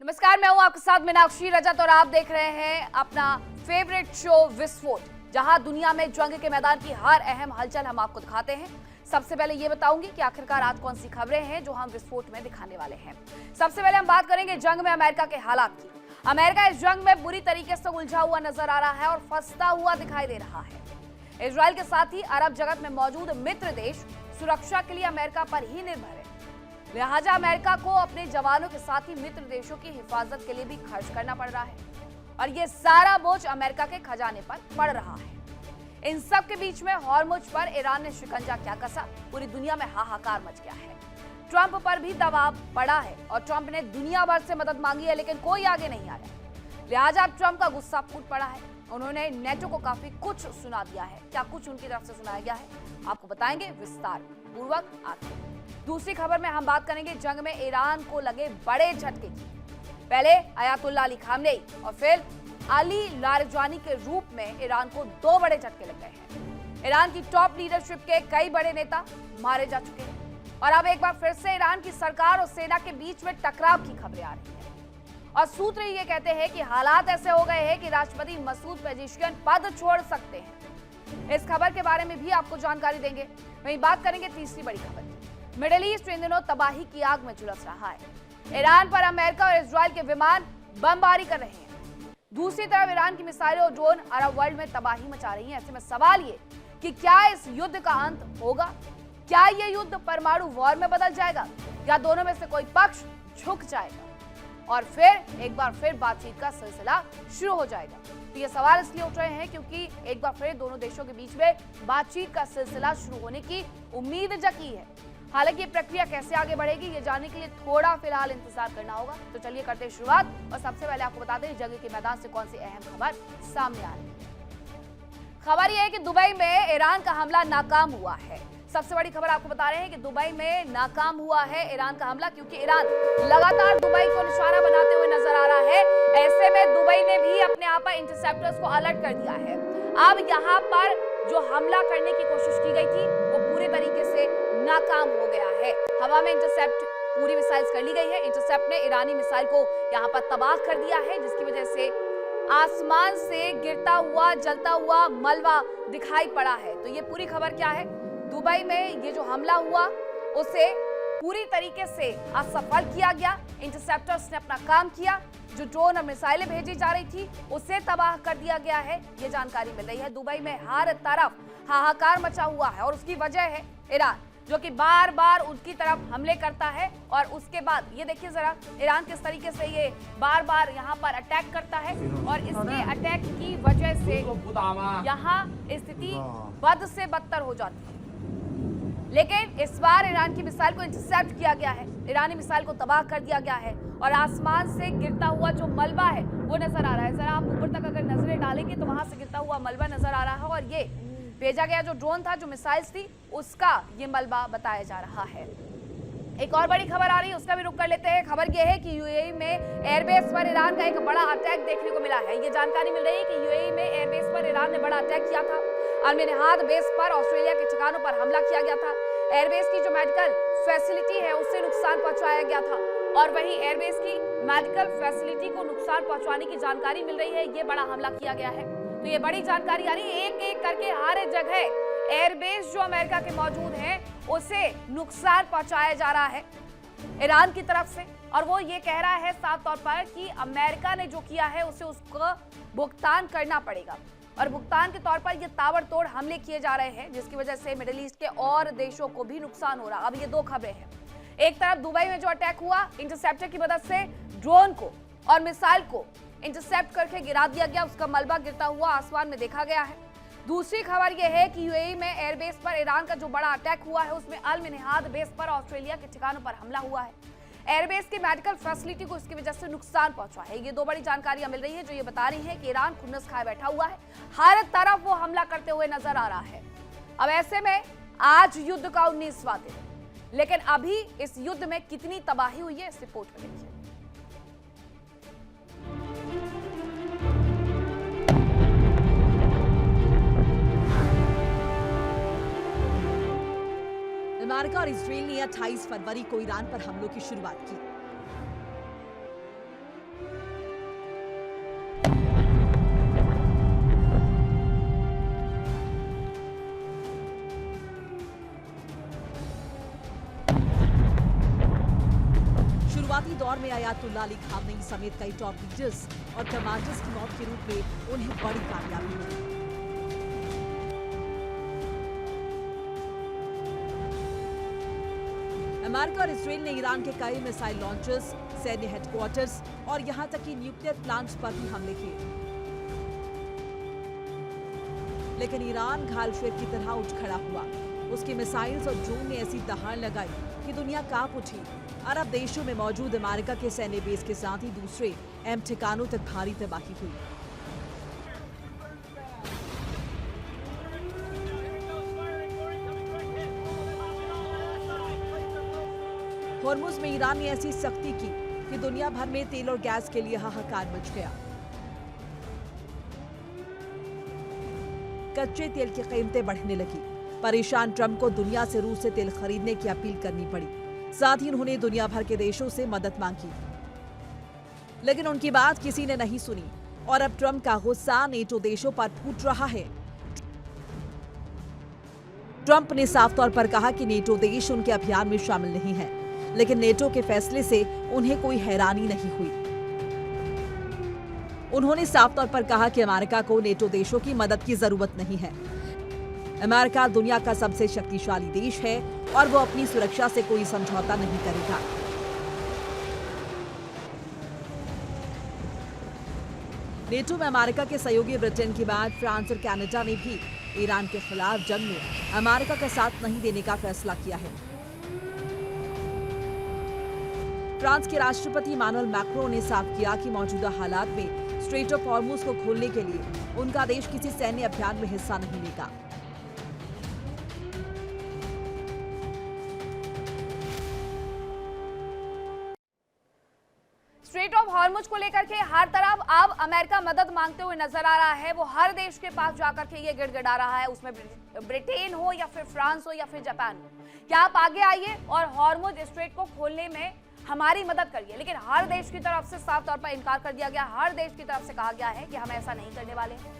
नमस्कार, मैं हूं आपके साथ मीनाक्षी रजत और आप देख रहे हैं अपना फेवरेट शो विस्फोट, जहां दुनिया में जंग के मैदान की हर अहम हलचल हम आपको दिखाते हैं। सबसे पहले ये बताऊंगी कि आखिरकार आज कौन सी खबरें हैं जो हम विस्फोट में दिखाने वाले हैं। सबसे पहले हम बात करेंगे जंग में अमेरिका के हालात की। अमेरिका इस जंग में बुरी तरीके से उलझा हुआ नजर आ रहा है और फंसता हुआ दिखाई दे रहा है। इजरायल के साथ ही अरब जगत में मौजूद मित्र देश सुरक्षा के लिए अमेरिका पर ही निर्भर है, लिहाजा अमेरिका को अपने जवानों के साथ ही मित्र देशों की हिफाजत के लिए भी खर्च करना पड़ रहा है और ये सारा बोझ अमेरिका के खजाने पर पड़ रहा है। इन सब के बीच में हॉर्मुज पर ईरान ने शिकंजा क्या कसा, पूरी दुनिया में हाहाकार मच गया है। ट्रंप पर भी दबाव पड़ा है और ट्रंप ने दुनिया भर से मदद मांगी है, लेकिन कोई आगे नहीं आ रहा। लिहाजा ट्रंप का गुस्सा फूट पड़ा है। उन्होंने नेटो को काफी कुछ सुना दिया है। क्या कुछ उनकी तरफ से सुनाया गया है, आपको बताएंगे विस्तार पूर्वक आगे। दूसरी खबर में हम बात करेंगे जंग में ईरान को लगे बड़े झटके की। पहले अयातुल्ला अली खामनेई और फिर अली लारजानी के रूप में ईरान को दो बड़े झटके लग गए हैं। ईरान की टॉप लीडरशिप के कई बड़े नेता मारे जा चुके हैं और अब एक बार फिर से ईरान की सरकार और सेना के बीच में टकराव की खबरें आ रही हैं और सूत्र ये कहते हैं कि हालात ऐसे हो गए हैं कि राष्ट्रपति मसूद पेजेश्कियान पद छोड़ सकते हैं। इस खबर के बारे में भी आपको जानकारी देंगे। वहीं बात करेंगे तीसरी बड़ी खबर। मिडिल ईस्ट इन दिनों तबाही की आग में झुलस रहा है। ईरान पर अमेरिका और इजरायल के विमान बमबारी कर रहे हैं। दूसरी तरफ ईरान की मिसाइलें और ड्रोन अरब वर्ल्ड में तबाही मचा रही हैं। ऐसे में सवाल ये कि क्या इस युद्ध का अंत होगा? क्या ये युद्ध परमाणु वॉर में बदल जाएगा या दोनों में से कोई पक्ष झुक जाएगा और फिर एक बार फिर बातचीत का सिलसिला शुरू हो जाएगा? तो ये सवाल इसलिए उठ रहे हैं क्योंकि एक बार फिर दोनों देशों के बीच में बातचीत का सिलसिला शुरू होने की उम्मीद जगी है। हालांकि ये प्रक्रिया कैसे आगे बढ़ेगी, ये जानने के लिए थोड़ा फिलहाल इंतजार करना होगा। तो चलिए करते हैं शुरुआत और सबसे पहले आपको बता दें जंग के मैदान से कौन सी अहम खबर सामने आ रही है। खबर यह है कि दुबई में ईरान का हमला नाकाम हुआ है। सबसे बड़ी खबर आपको बता रहे हैं कि दुबई में नाकाम हुआ है ईरान का हमला, क्योंकि ईरान लगातार दुबई को निशाना बनाते हुए नजर आ रहा है। ऐसे में दुबई ने भी अपने आप पर इंटरसेप्टर्स को अलर्ट कर दिया है। अब यहाँ पर जो हमला करने की कोशिश की गई थी वो पूरे तरीके से नाकाम हो गया है। हवा में इंटरसेप्ट पूरी मिसाइल्स कर ली गई है। इंटरसेप्ट ने ईरानी मिसाइल को यहाँ पर तबाह कर दिया है, जिसकी वजह से आसमान से गिरता हुआ जलता हुआ मलबा दिखाई पड़ा है। तो ये पूरी खबर क्या है? दुबई में ये जो हमला हुआ उसे पूरी तरीके से असफल किया गया। इंटरसेप्टर्स ने अपना काम किया। जो ड्रोन और मिसाइलें भेजी जा रही थी उसे तबाह कर दिया गया है, ये जानकारी मिल रही है। दुबई में हर तरफ हाहाकार मचा हुआ है और उसकी वजह है ईरान, जो कि बार बार उनकी तरफ हमले करता है। और उसके बाद ये देखिए जरा ईरान किस तरीके से ये बार बार यहाँ पर अटैक करता है और इसके अटैक की वजह से यहाँ स्थिति बद से बदतर हो जाती है। लेकिन इस बार ईरान की मिसाइल को इंटरसेप्ट किया गया है, ईरानी मिसाइल को तबाह कर दिया गया है और आसमान से गिरता हुआ जो मलबा है वो नजर आ रहा है। जरा आप ऊपर तक अगर नजरें डालेंगे तो वहां से गिरता हुआ मलबा नजर आ रहा है और ये भेजा गया जो ड्रोन था, जो मिसाइल्स थी, उसका ये मलबा बताया जा रहा है। एक और बड़ी खबर आ रही है, उसका भी रुख कर लेते हैं। खबर यह है कि यूएई में एयरबेस पर ईरान का एक बड़ा अटैक देखने को मिला है। ये जानकारी मिल रही है कि यूएई में एयरबेस पर ईरान ने बड़ा अटैक किया था। अल-मिनहाद बेस पर ऑस्ट्रेलिया के ठिकानों पर हमला किया गया था। एयरबेस की जो मेडिकल फैसिलिटी है उससे नुकसान पहुंचाया गया था और वहीं एयरबेस की मेडिकल फैसिलिटी को नुकसान पहुंचाने की जानकारी मिल रही है। ये बड़ा हमला किया गया है। तो ये बड़ी जानकारी आ रही है। एक एक करके हर जगह एयरबेस जो अमेरिका के मौजूद हैं उसे नुकसान पहुंचाया जा रहा है ईरान की तरफ से और वो ये कह रहा है साफ तौर पर कि अमेरिका ने जो किया है उसे उसको भुगतान करना पड़ेगा और भुगतान के तौर पर ये ताबड़तोड़ हमले किए जा रहे हैं, जिसकी वजह से मिडिल ईस्ट के और देशों को भी नुकसान हो रहा। अब ये दो खबरें हैं। एक तरफ दुबई में जो अटैक हुआ, इंटरसेप्टर की मदद से ड्रोन को और मिसाइल को इंटरसेप्ट करके गिरा दिया गया, उसका मलबा गिरता हुआ आसमान में देखा गया है। दूसरी खबर यह है कि यूएई में एयरबेस पर ईरान का जो बड़ा अटैक हुआ है उसमें अल-मिनहाद बेस पर ऑस्ट्रेलिया के ठिकानों पर हमला हुआ है। एयरबेस की मेडिकल फैसिलिटी को इसकी वजह से नुकसान पहुंचा है। ये दो बड़ी जानकारियां मिल रही है जो ये बता रही है कि ईरान खुन्नस खाए बैठा हुआ है, हर तरफ वो हमला करते हुए नजर आ रहा है। अब ऐसे में आज युद्ध का 19वां दिन, लेकिन अभी इस युद्ध में कितनी तबाही हुई है इस रिपोर्ट में देखिए। अमेरिका और इजरायल ने 28 फरवरी को ईरान पर हमलों की शुरुआत की। दौर में अयातुल्लाह अली खामनेई समेत कई टॉप लीडर्स और कमांडर्स की मौत के रूप में उन्हें बड़ी कामयाबी मिली। अमेरिका और इसराइल ने ईरान के कई मिसाइल लॉन्चर्स, सैन्य हेडक्वार्टर्स और यहां तक कि न्यूक्लियर प्लांट्स पर भी हमले किए, लेकिन ईरान घायल शेर की तरह उठ खड़ा हुआ। उसकी मिसाइल्स और ड्रोन ने ऐसी दहाड़ लगाई कि दुनिया कांप उठी। अरब देशों में मौजूद अमेरिका के सैन्य बेस के साथ ही दूसरे अहम ठिकानों तक भारी तबाही हुई। होर्मुज में ईरान ने ऐसी सख्ती की कि दुनिया भर में तेल और गैस के लिए हाहाकार मच गया। कच्चे तेल की कीमतें बढ़ने लगी। परेशान ट्रंप को दुनिया से रूस से तेल खरीदने की अपील करनी पड़ी। साथ ही उन्होंने दुनिया भर के देशों से मदद मांगी, लेकिन उनकी बात किसी ने नहीं सुनी और अब ट्रंप का गुस्सा नेटो देशों पर फूट रहा है। ट्रंप ने साफ तौर पर कहा कि नेटो देश उनके अभियान में शामिल नहीं है, लेकिन नेटो के फैसले से उन्हें कोई हैरानी नहीं हुई। उन्होंने साफ तौर पर कहा कि अमेरिका को नेटो देशों की मदद की जरूरत नहीं है। अमेरिका दुनिया का सबसे शक्तिशाली देश है और वो अपनी सुरक्षा से कोई समझौता नहीं करेगा। नेटो में अमेरिका के सहयोगी ब्रिटेन के बाद फ्रांस और कनाडा ने भी ईरान के खिलाफ जंग में अमेरिका का साथ नहीं देने का फैसला किया है। फ्रांस के राष्ट्रपति इमानुएल मैक्रों ने साफ किया कि मौजूदा हालात में स्ट्रेट ऑफ हॉर्मुज को खोलने के लिए उनका देश किसी सैन्य अभियान में हिस्सा नहीं लेगा। स्ट्रेट ऑफ हॉर्मुज को लेकर के हर तरफ अब अमेरिका मदद मांगते हुए नजर आ रहा है। वो हर देश के पास जाकर के ये गिड़गिड़ा रहा है, उसमें ब्रिटेन हो या फिर फ्रांस हो या फिर जापान हो, क्या आप आगे आइए और हॉर्मुज स्ट्रेट को खोलने में हमारी मदद करिए। लेकिन हर देश की तरफ से साफ तौर पर इनकार कर दिया गया। हर देश की तरफ से कहा गया है कि हम ऐसा नहीं करने वाले हैं,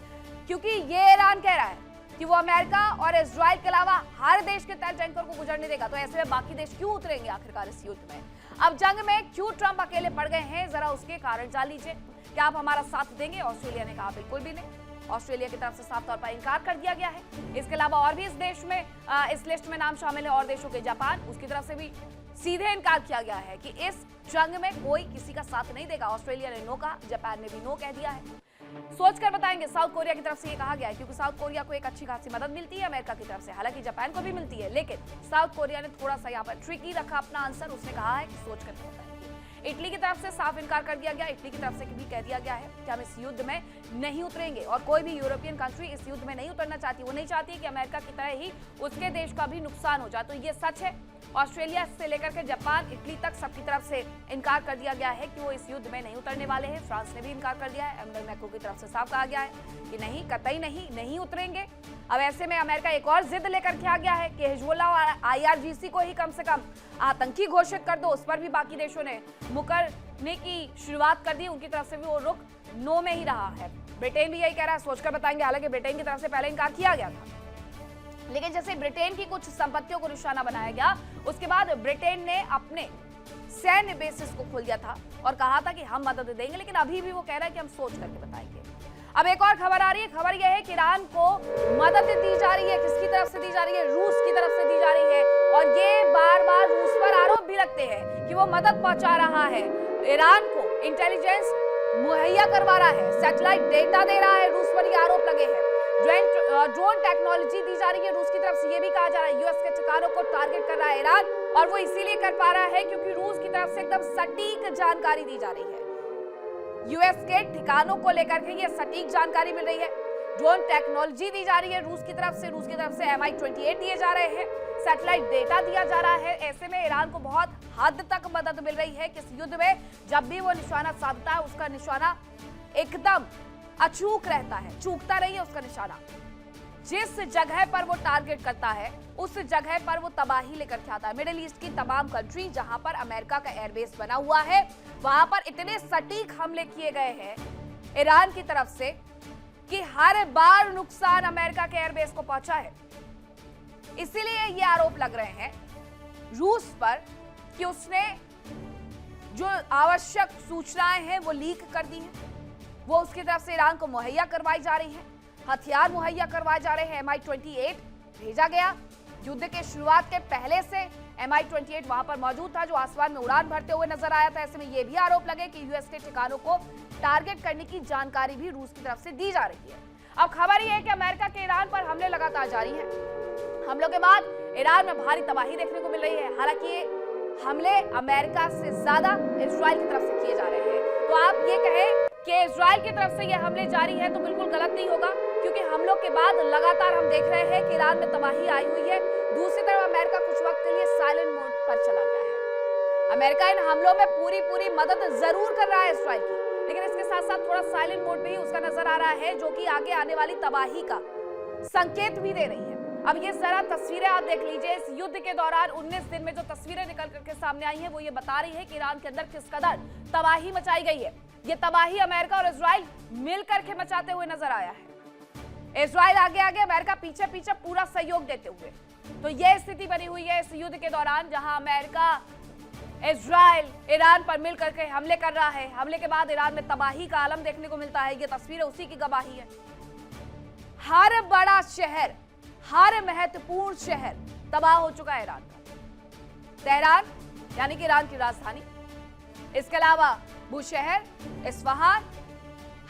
क्योंकि ये ईरान कह रहा है कि वो अमेरिका और इजराइल के अलावा हर देश के तहत टैंकर को गुजरने देगा। तो ऐसे में बाकी देश क्यों उतरेंगे आखिरकार इस युद्ध में? अब जंग में क्यों ट्रंप अकेले पड़ गए हैं, जरा उसके कारण जान लीजिए। क्या आप हमारा साथ देंगे? ऑस्ट्रेलिया ने कहा बिल्कुल भी नहीं। ऑस्ट्रेलिया की तरफ से साफ तौर पर इनकार कर दिया गया है। इसके अलावा और भी इस देश में इस लिस्ट में नाम शामिल है और देशों के जापान, उसकी तरफ से भी सीधे इनकार किया गया है कि इस जंग में कोई किसी का साथ नहीं देगा। ऑस्ट्रेलिया ने नो कहा, जापान ने भी नो कह दिया है। सोचकर बताएंगे साउथ कोरिया की तरफ से ये कहा गया है, क्योंकि साउथ कोरिया को एक अच्छी खासी मदद मिलती है अमेरिका की तरफ से, हालांकि जापान को भी मिलती है, लेकिन साउथ कोरिया ने थोड़ा सा यहाँ पर ट्रिकी रखा अपना आंसर। उसने कहा है कि सोचकर बताएंगे। इटली की तरफ से साफ इनकार कर दिया गया। इटली की तरफ से भी कह दिया गया है कि हम इस युद्ध में नहीं उतरेंगे और कोई भी यूरोपियन कंट्री इस युद्ध में नहीं उतरना चाहती। वो नहीं चाहती कि अमेरिका की तरह ही उसके देश का भी नुकसान हो जाए। तो ये सच है। ऑस्ट्रेलिया से लेकर के जापान, इटली तक सबकी तरफ से इनकार कर दिया गया है कि वो इस युद्ध में नहीं उतरने वाले हैं। फ्रांस ने भी इनकार कर दिया है। एम्बल मैक्रो की तरफ से साफ कहा गया है कि नहीं, कतई नहीं उतरेंगे। अब ऐसे में अमेरिका एक और जिद लेकर के आ गया है कि हिजबुल्लाह और IRGC को ही कम से कम आतंकी घोषित कर दो। उस पर भी बाकी देशों ने मुकरने की शुरुआत कर दी। उनकी तरफ से भी वो रुख नो में ही रहा है। ब्रिटेन भी यही कह रहा है, सोचकर बताएंगे। हालांकि ब्रिटेन की तरफ से पहले इनकार किया गया था, लेकिन जैसे ब्रिटेन की कुछ संपत्तियों को निशाना बनाया गया, उसके बाद ब्रिटेन ने अपने सैन्य बेसिस को खोल दिया था और कहा था कि हम मदद देंगे, लेकिन अभी भी वो कह रहा है कि हम सोच करके बताएंगे। अब एक और खबर आ रही है। खबर यह है कि ईरान को मदद दी जा रही है। किसकी तरफ से दी जा रही है? रूस की तरफ से दी जा रही है। और ये बार बार रूस पर आरोप भी लगते हैं कि वो मदद पहुंचा रहा है, ईरान को इंटेलिजेंस मुहैया करवा रहा है, सैटेलाइट डेटा दे रहा है। रूस पर ये आरोप लगे हैं। ड्रोन टेक्नोलॉजी दी जा रही है रूस की तरफ से। ये भी कहा जा रहा है यूएस के ठिकानों को टारगेट कर रहा है ईरान, और वो इसीलिए कर पा रहा है क्योंकि रूस की तरफ से एकदम सटीक जानकारी दी जा रही है। यूएस के ठिकानों को लेकर के ये सटीक जानकारी मिल रही है। ड्रोन टेक्नोलॉजी दी जा रही है रूस की तरफ से। रूस की तरफ से MI-28 दिए जा रहे हैं, सैटेलाइट डेटा दिया जा रहा है। ऐसे में ईरान को बहुत हद तक मदद मिल रही है कि इस युद्ध में जब भी वो निशाना साधता है, उसका निशाना एकदम अचूक रहता है, चूकता नहीं है उसका निशाना। जिस जगह पर वो टारगेट करता है उस जगह पर वो तबाही लेकर के आता है। मिडिल ईस्ट की तमाम कंट्री जहां पर अमेरिका का एयरबेस बना हुआ है, वहां पर इतने सटीक हमले किए गए हैं ईरान की तरफ से कि हर बार नुकसान अमेरिका के एयरबेस को पहुंचा है। इसीलिए ये आरोप लग रहे हैं रूस पर कि उसने जो आवश्यक सूचनाएं हैं वो लीक कर दी हैं, वो उसकी तरफ से ईरान को मुहैया करवाई जा रही हैं, हथियार मुहैया करवाए जा रहे हैं। MI-28 भेजा गया। युद्ध के शुरुआत के पहले से MI-28 वहां पर मौजूद था, जो आसमान में उड़ान भरते हुए नजर आया था। ऐसे में यह भी आरोप लगे कि यूएस के ठिकानों को टारगेट करने की जानकारी भी रूस की तरफ से दी जा रही है। अब खबर यह है कि अमेरिका के ईरान पर हमले लगातार जारी हैं। हमलों के बाद ईरान में भारी तबाही देखने को मिल रही है। हालांकि ये हमले अमेरिका से ज्यादा इजराइल की तरफ से किए जा रहे हैं। तो आप ये कहें कि इजराइल की तरफ से ये हमले जारी है तो बिल्कुल गलत नहीं होगा, क्योंकि हमलों के बाद लगातार हम देख रहे हैं कि ईरान में तबाही आई हुई है। दूसरी तरफ अमेरिका कुछ वक्त के लिए साइलेंट मोड पर चला गया है। अमेरिका इन हमलों में पूरी मदद जरूर कर रहा है इजराइल की, लेकिन इसके साथ साथ थोड़ा साइलेंट मोड पे ही उसका नजर आ रहा है, जो कि आगे आने वाली तबाही का संकेत भी दे रही है। अब ये जरा तस्वीरें आप देख लीजिए। इस युद्ध के दौरान 19 दिन में जो तस्वीरें निकल करके सामने आई हैं वो ये बता रही है कि ईरान के अंदर किस कदर तबाही मचाई गई है। ये तबाही अमेरिका और इजराइल मिलकर के मचाते हुए नजर आया है। इजराइल आगे आगे, अमेरिका पीछे पीछे पूरा सहयोग देते हुए। तो यह स्थिति बनी हुई है इस युद्ध के दौरान, जहां अमेरिका इजराइल ईरान पर मिलकर के हमले कर रहा है। हमले के बाद ईरान में तबाही का आलम देखने को मिलता है। ये तस्वीरें उसी की गवाही है। हर बड़ा शहर, हर महत्वपूर्ण शहर तबाह हो चुका है ईरान का। तेहरान यानी कि ईरान की राजधानी, इसके अलावा बुशहर, इस्फहान,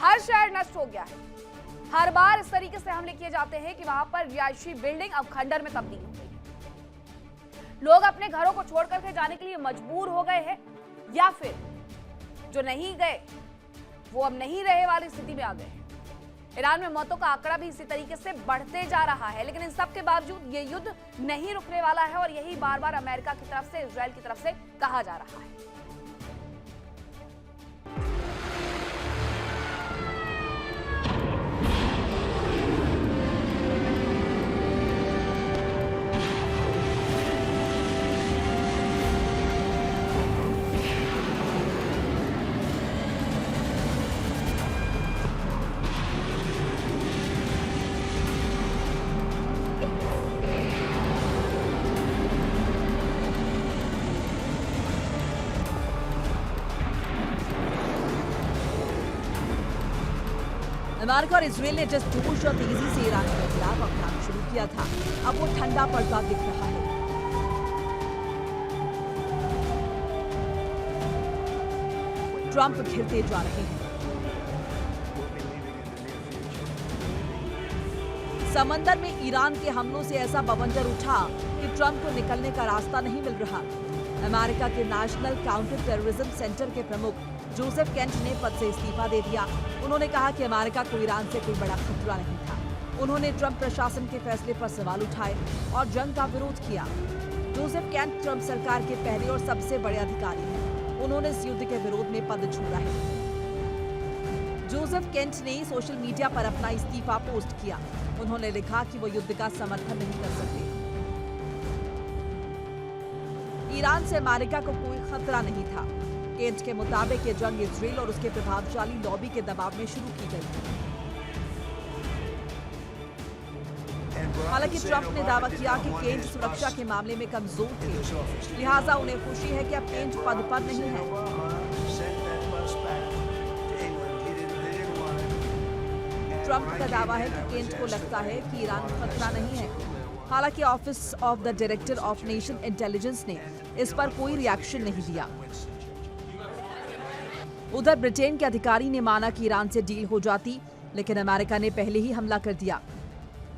हर शहर नष्ट हो गया है। हर बार इस तरीके से हमले किए जाते हैं कि वहां पर रिहायशी बिल्डिंग अब खंडर में तब्दील हो गई है। लोग अपने घरों को छोड़ करके जाने के लिए मजबूर हो गए हैं, या फिर जो नहीं गए वो अब नहीं रहे वाली स्थिति में आ गए हैं। ईरान में मौतों का आंकड़ा भी इसी तरीके से बढ़ते जा रहा है, लेकिन इन सब के बावजूद ये युद्ध नहीं रुकने वाला है और यही बार बार अमेरिका की तरफ से, इजराइल की तरफ से कहा जा रहा है। अमेरिका और इजराइल ने जिस जोश और तेजी से ईरान के खिलाफ अभियान शुरू किया था, अब वो ठंडा पड़ता दिख रहा है। ट्रंप घिरते जा रहे हैं। समंदर में ईरान के हमलों से ऐसा बवंडर उठा कि ट्रंप को निकलने का रास्ता नहीं मिल रहा। अमेरिका के नेशनल काउंटर टेररिज्म सेंटर के प्रमुख जोसेफ केंट ने पद से इस्तीफा दे दिया। उन्होंने कहा कि अमेरिका को ईरान से कोई बड़ा खतरा नहीं था। उन्होंने ट्रंप प्रशासन के फैसले पर सवाल उठाए और जंग का विरोध किया। जोसेफ केंट ट्रंप सरकार के पहले और सबसे बड़े अधिकारी हैं। उन्होंने इस युद्ध के विरोध में पद छोड़ा है। जोसेफ केंट ने सोशल मीडिया पर अपना इस्तीफा पोस्ट किया। उन्होंने लिखा कि वो युद्ध का समर्थन नहीं कर सकते। ईरान से अमेरिका को कोई खतरा नहीं था। केंट के मुताबिक ये जंग इजराइल और उसके प्रभावशाली लॉबी के दबाव में शुरू की गई। हालांकि ट्रंप ने दावा किया कि केंट सुरक्षा के मामले में कमजोर थे, लिहाजा उन्हें खुशी है कि अब केंट पद पर नहीं है। ट्रंप का दावा है कि केंट को लगता है कि ईरान खतरा नहीं है। हालांकि office of the director of nation intelligence ने इस पर कोई रिएक्शन नहीं दिया। उधर ब्रिटेन के अधिकारी ने माना कि ईरान से डील हो जाती, लेकिन अमेरिका ने पहले ही हमला कर दिया।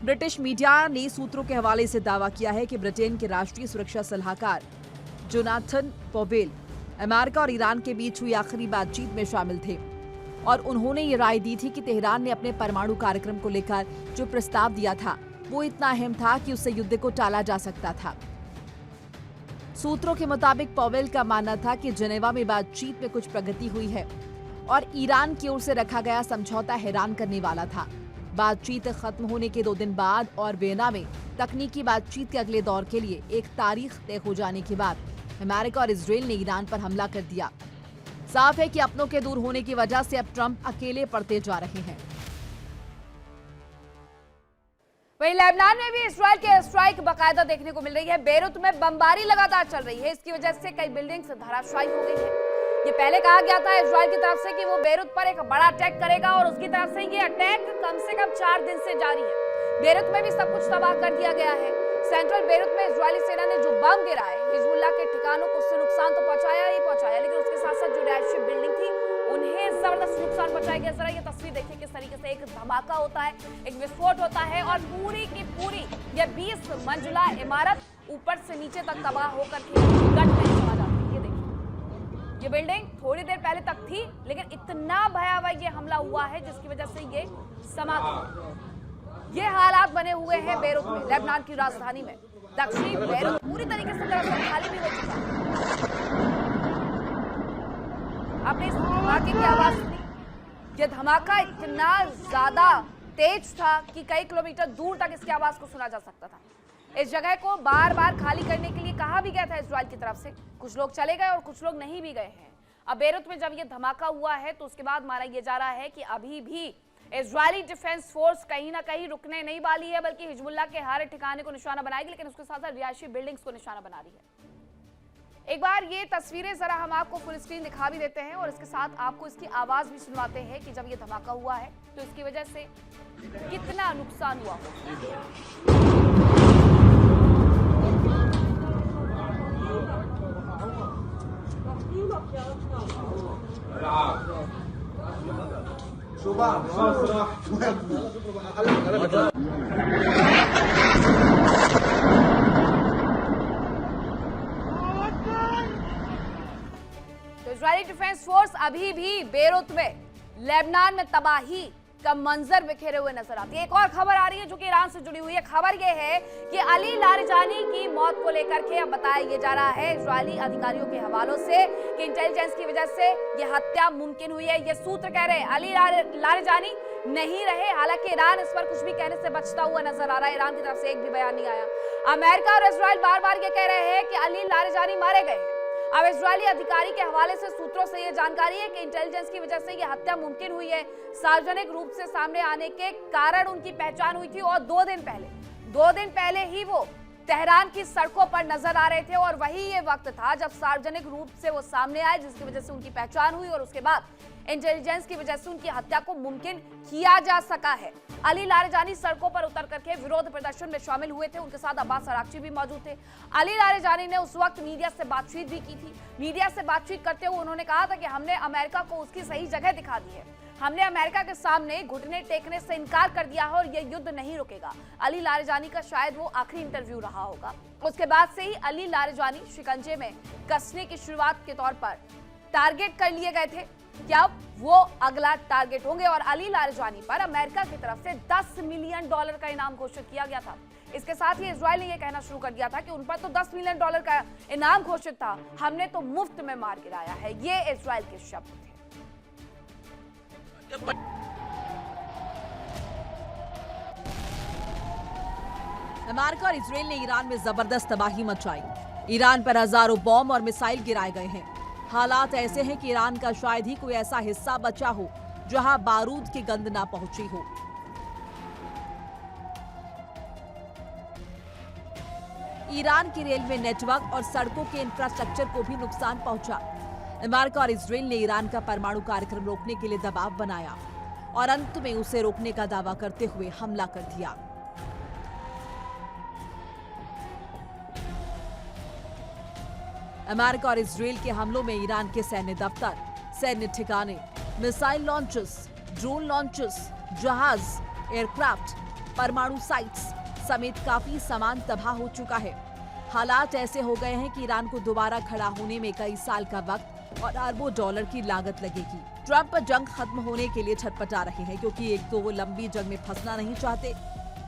ब्रिटिश मीडिया ने सूत्रों के हवाले से दावा किया है कि ब्रिटेन के राष्ट्रीय सुरक्षा सलाहकार जोनाथन पोवेल अमेरिका और ईरान के बीच हुई आखिरी बातचीत में शामिल थे और उन्होंने ये राय दी थी कि तेहरान ने अपने परमाणु कार्यक्रम को लेकर जो प्रस्ताव दिया था वो इतना अहम था कि उससे युद्ध को टाला जा सकता था। सूत्रों के मुताबिक पोवेल का मानना था कि जेनेवा में बातचीत में कुछ प्रगति हुई है और ईरान की ओर से रखा गया समझौता हैरान करने वाला था। बातचीत खत्म होने के 2 दिन बाद और वियना में तकनीकी बातचीत के अगले दौर के लिए एक तारीख तय हो जाने के बाद अमेरिका और इजराइल ने ईरान पर हमला कर दिया। साफ है कि अपनों के दूर होने की वजह से अब ट्रंप अकेले पड़ते जा रहे हैं। वहीं लेबनान में भी इजराइल के स्ट्राइक बाकायदा देखने को मिल रही है। बेरूत में बमबारी लगातार चल रही है। इसकी वजह से कई बिल्डिंग्स धराशायी हो गई है। ये पहले कहा गया था इजराइल की तरफ से कि वो बेरूत पर एक बड़ा अटैक करेगा और उसकी तरफ से ये अटैक कम से कम 4 दिन से जारी है। बेरूत में भी सब कुछ तबाह कर दिया गया है। सेंट्रल बेरूत में इजरायली सेना ने जो बम गिराए, हिजबुल्लाह के ठिकानों को उससे नुकसान तो पहुंचाया ही पहुंचाया, लेकिन उसके साथ साथ जो रिहायशी बिल्डिंग थी उन्हें जबरदस्त नुकसान पहुंचाया गया। जरा ये तस्वीर देखिए किस तरीके से एक धमाका होता है, एक विस्फोट होता है और पूरी की पूरी ये 20 मंजिला इमारत ऊपर से नीचे तक तबाह होकर के गट में चला जाती है। ये देखिए, ये बिल्डिंग थोड़ी देर पहले तक थी, लेकिन इतना भयावह ये हमला हुआ है जिसकी वजह से ये समा गई। ये हालात बने हुए हैं बेरूत में, लेबनान की राजधानी में। दक्षिणी बेरूत पूरी तरीके से दरअसल खाली भी हो चुका है। आपने इस धमाके की आवाज सुनी? ये धमाका इतना ज्यादा तेज था कि कई किलोमीटर दूर तक इसकी आवाज को सुना जा सकता था। इस जगह को बार बार खाली करने के लिए कहा भी गया था इजराइल की तरफ से। कुछ लोग चले गए और कुछ लोग नहीं भी गए हैं। अब बेरूत में जब ये धमाका हुआ है तो उसके बाद माना यह जा रहा है कि अभी भी इजरायली डिफेंस फोर्स कहीं ना कहीं रुकने नहीं वाली है, बल्कि हिजबुल्लाह के हर ठिकाने को निशाना बनाएगी, लेकिन उसके साथ साथ रिहायशी बिल्डिंग्स को निशाना बना रही है। एक बार ये तस्वीरें जरा हम आपको फुल स्क्रीन दिखा भी देते हैं और इसके साथ आपको इसकी आवाज भी सुनवाते हैं कि जब ये धमाका हुआ है तो इसकी वजह से कितना नुकसान हुआ हो। तो इजरायली डिफेंस फोर्स अभी भी बेरूत में लेबनान में तबाही का मंजर बिखेरे हुए नजर आती है। एक और खबर आ रही है जो कि ईरान से जुड़ी हुई है। खबर यह है कि अली लारिजानी की मौत को लेकर के अब बताया यह जा रहा है इजरायली अधिकारियों के हवालों से कि इंटेलिजेंस की वजह से यह हत्या मुमकिन हुई है। ये सूत्र कह रहे हैं अली लारिजानी नहीं रहे। हालांकि ईरान इस पर कुछ भी कहने से बचता हुआ नजर आ रहा है। ईरान की तरफ से एक भी बयान नहीं आया। अमेरिका और इजराइल बार बार ये कह रहे हैं कि अली लारिजानी मारे गए हैं। अब इजरायली अधिकारी के हवाले से सूत्रों से यह जानकारी है कि इंटेलिजेंस की वजह से यह हत्या मुमकिन हुई है। सार्वजनिक रूप से सामने आने के कारण उनकी पहचान हुई थी और 2 दिन पहले ही वो तेहरान की सड़कों पर नजर आ रहे थे और वही ये वक्त था जब सार्वजनिक रूप से वो सामने आए, जिसकी वजह से उनकी पहचान हुई और उसके बाद इंटेलिजेंस की वजह से उनकी हत्या को मुमकिन किया जा सका है। अली लारिजानी सड़कों पर उतर करके विरोध प्रदर्शन में शामिल हुए थे। उनके साथ अब्बास अरागची भी मौजूद थे। अली लारिजानी ने उस वक्त मीडिया से बातचीत भी की थी। मीडिया से बातचीत करते हुए उन्होंने कहा था कि हमने अमेरिका को उसकी सही जगह दिखा दी है। हमने अमेरिका के सामने घुटने टेकने से इनकार कर दिया है और यह युद्ध नहीं रुकेगा। अली लारिजानी का शायद वो आखिरी इंटरव्यू रहा होगा। उसके बाद से ही अली लारिजानी शिकंजे में कसने की शुरुआत के तौर पर टारगेट कर लिए गए थे। क्या वो अगला टारगेट होंगे? और अली लारिजानी पर अमेरिका की तरफ से $10 मिलियन का इनाम घोषित किया गया था। इसके साथ ही इजराइल ने यह कहना शुरू कर दिया था कि उन पर तो $10 मिलियन का इनाम घोषित था, हमने तो मुफ्त में मार गिराया है। ये इजराइल के शब्द थे। अमेरिका और इजराइल ने ईरान में जबरदस्त तबाही मचाई। ईरान पर हजारों बॉम्ब और मिसाइल गिराए गए हैं। हालात ऐसे हैं कि ईरान का शायद ही कोई ऐसा हिस्सा बचा हो जहां बारूद की गंध ना पहुंची हो। ईरान की रेलवे नेटवर्क और सड़कों के इंफ्रास्ट्रक्चर को भी नुकसान पहुंचा। अमेरिका और इजराइल ने ईरान का परमाणु कार्यक्रम रोकने के लिए दबाव बनाया और अंत में उसे रोकने का दावा करते हुए हमला कर दिया। अमेरिका और इजराइल के हमलों में ईरान के सैन्य दफ्तर, सैन्य ठिकाने, मिसाइल लॉन्चर्स, ड्रोन लॉन्चर्स, जहाज, एयरक्राफ्ट, परमाणु साइट्स समेत काफी सामान तबाह हो चुका है। हालात ऐसे हो गए हैं कि ईरान को दोबारा खड़ा होने में कई साल का वक्त और अरबों डॉलर की लागत लगेगी। ट्रंप जंग खत्म होने के लिए छटपटा रहे हैं क्योंकि एक तो वो लंबी जंग में फंसना नहीं चाहते,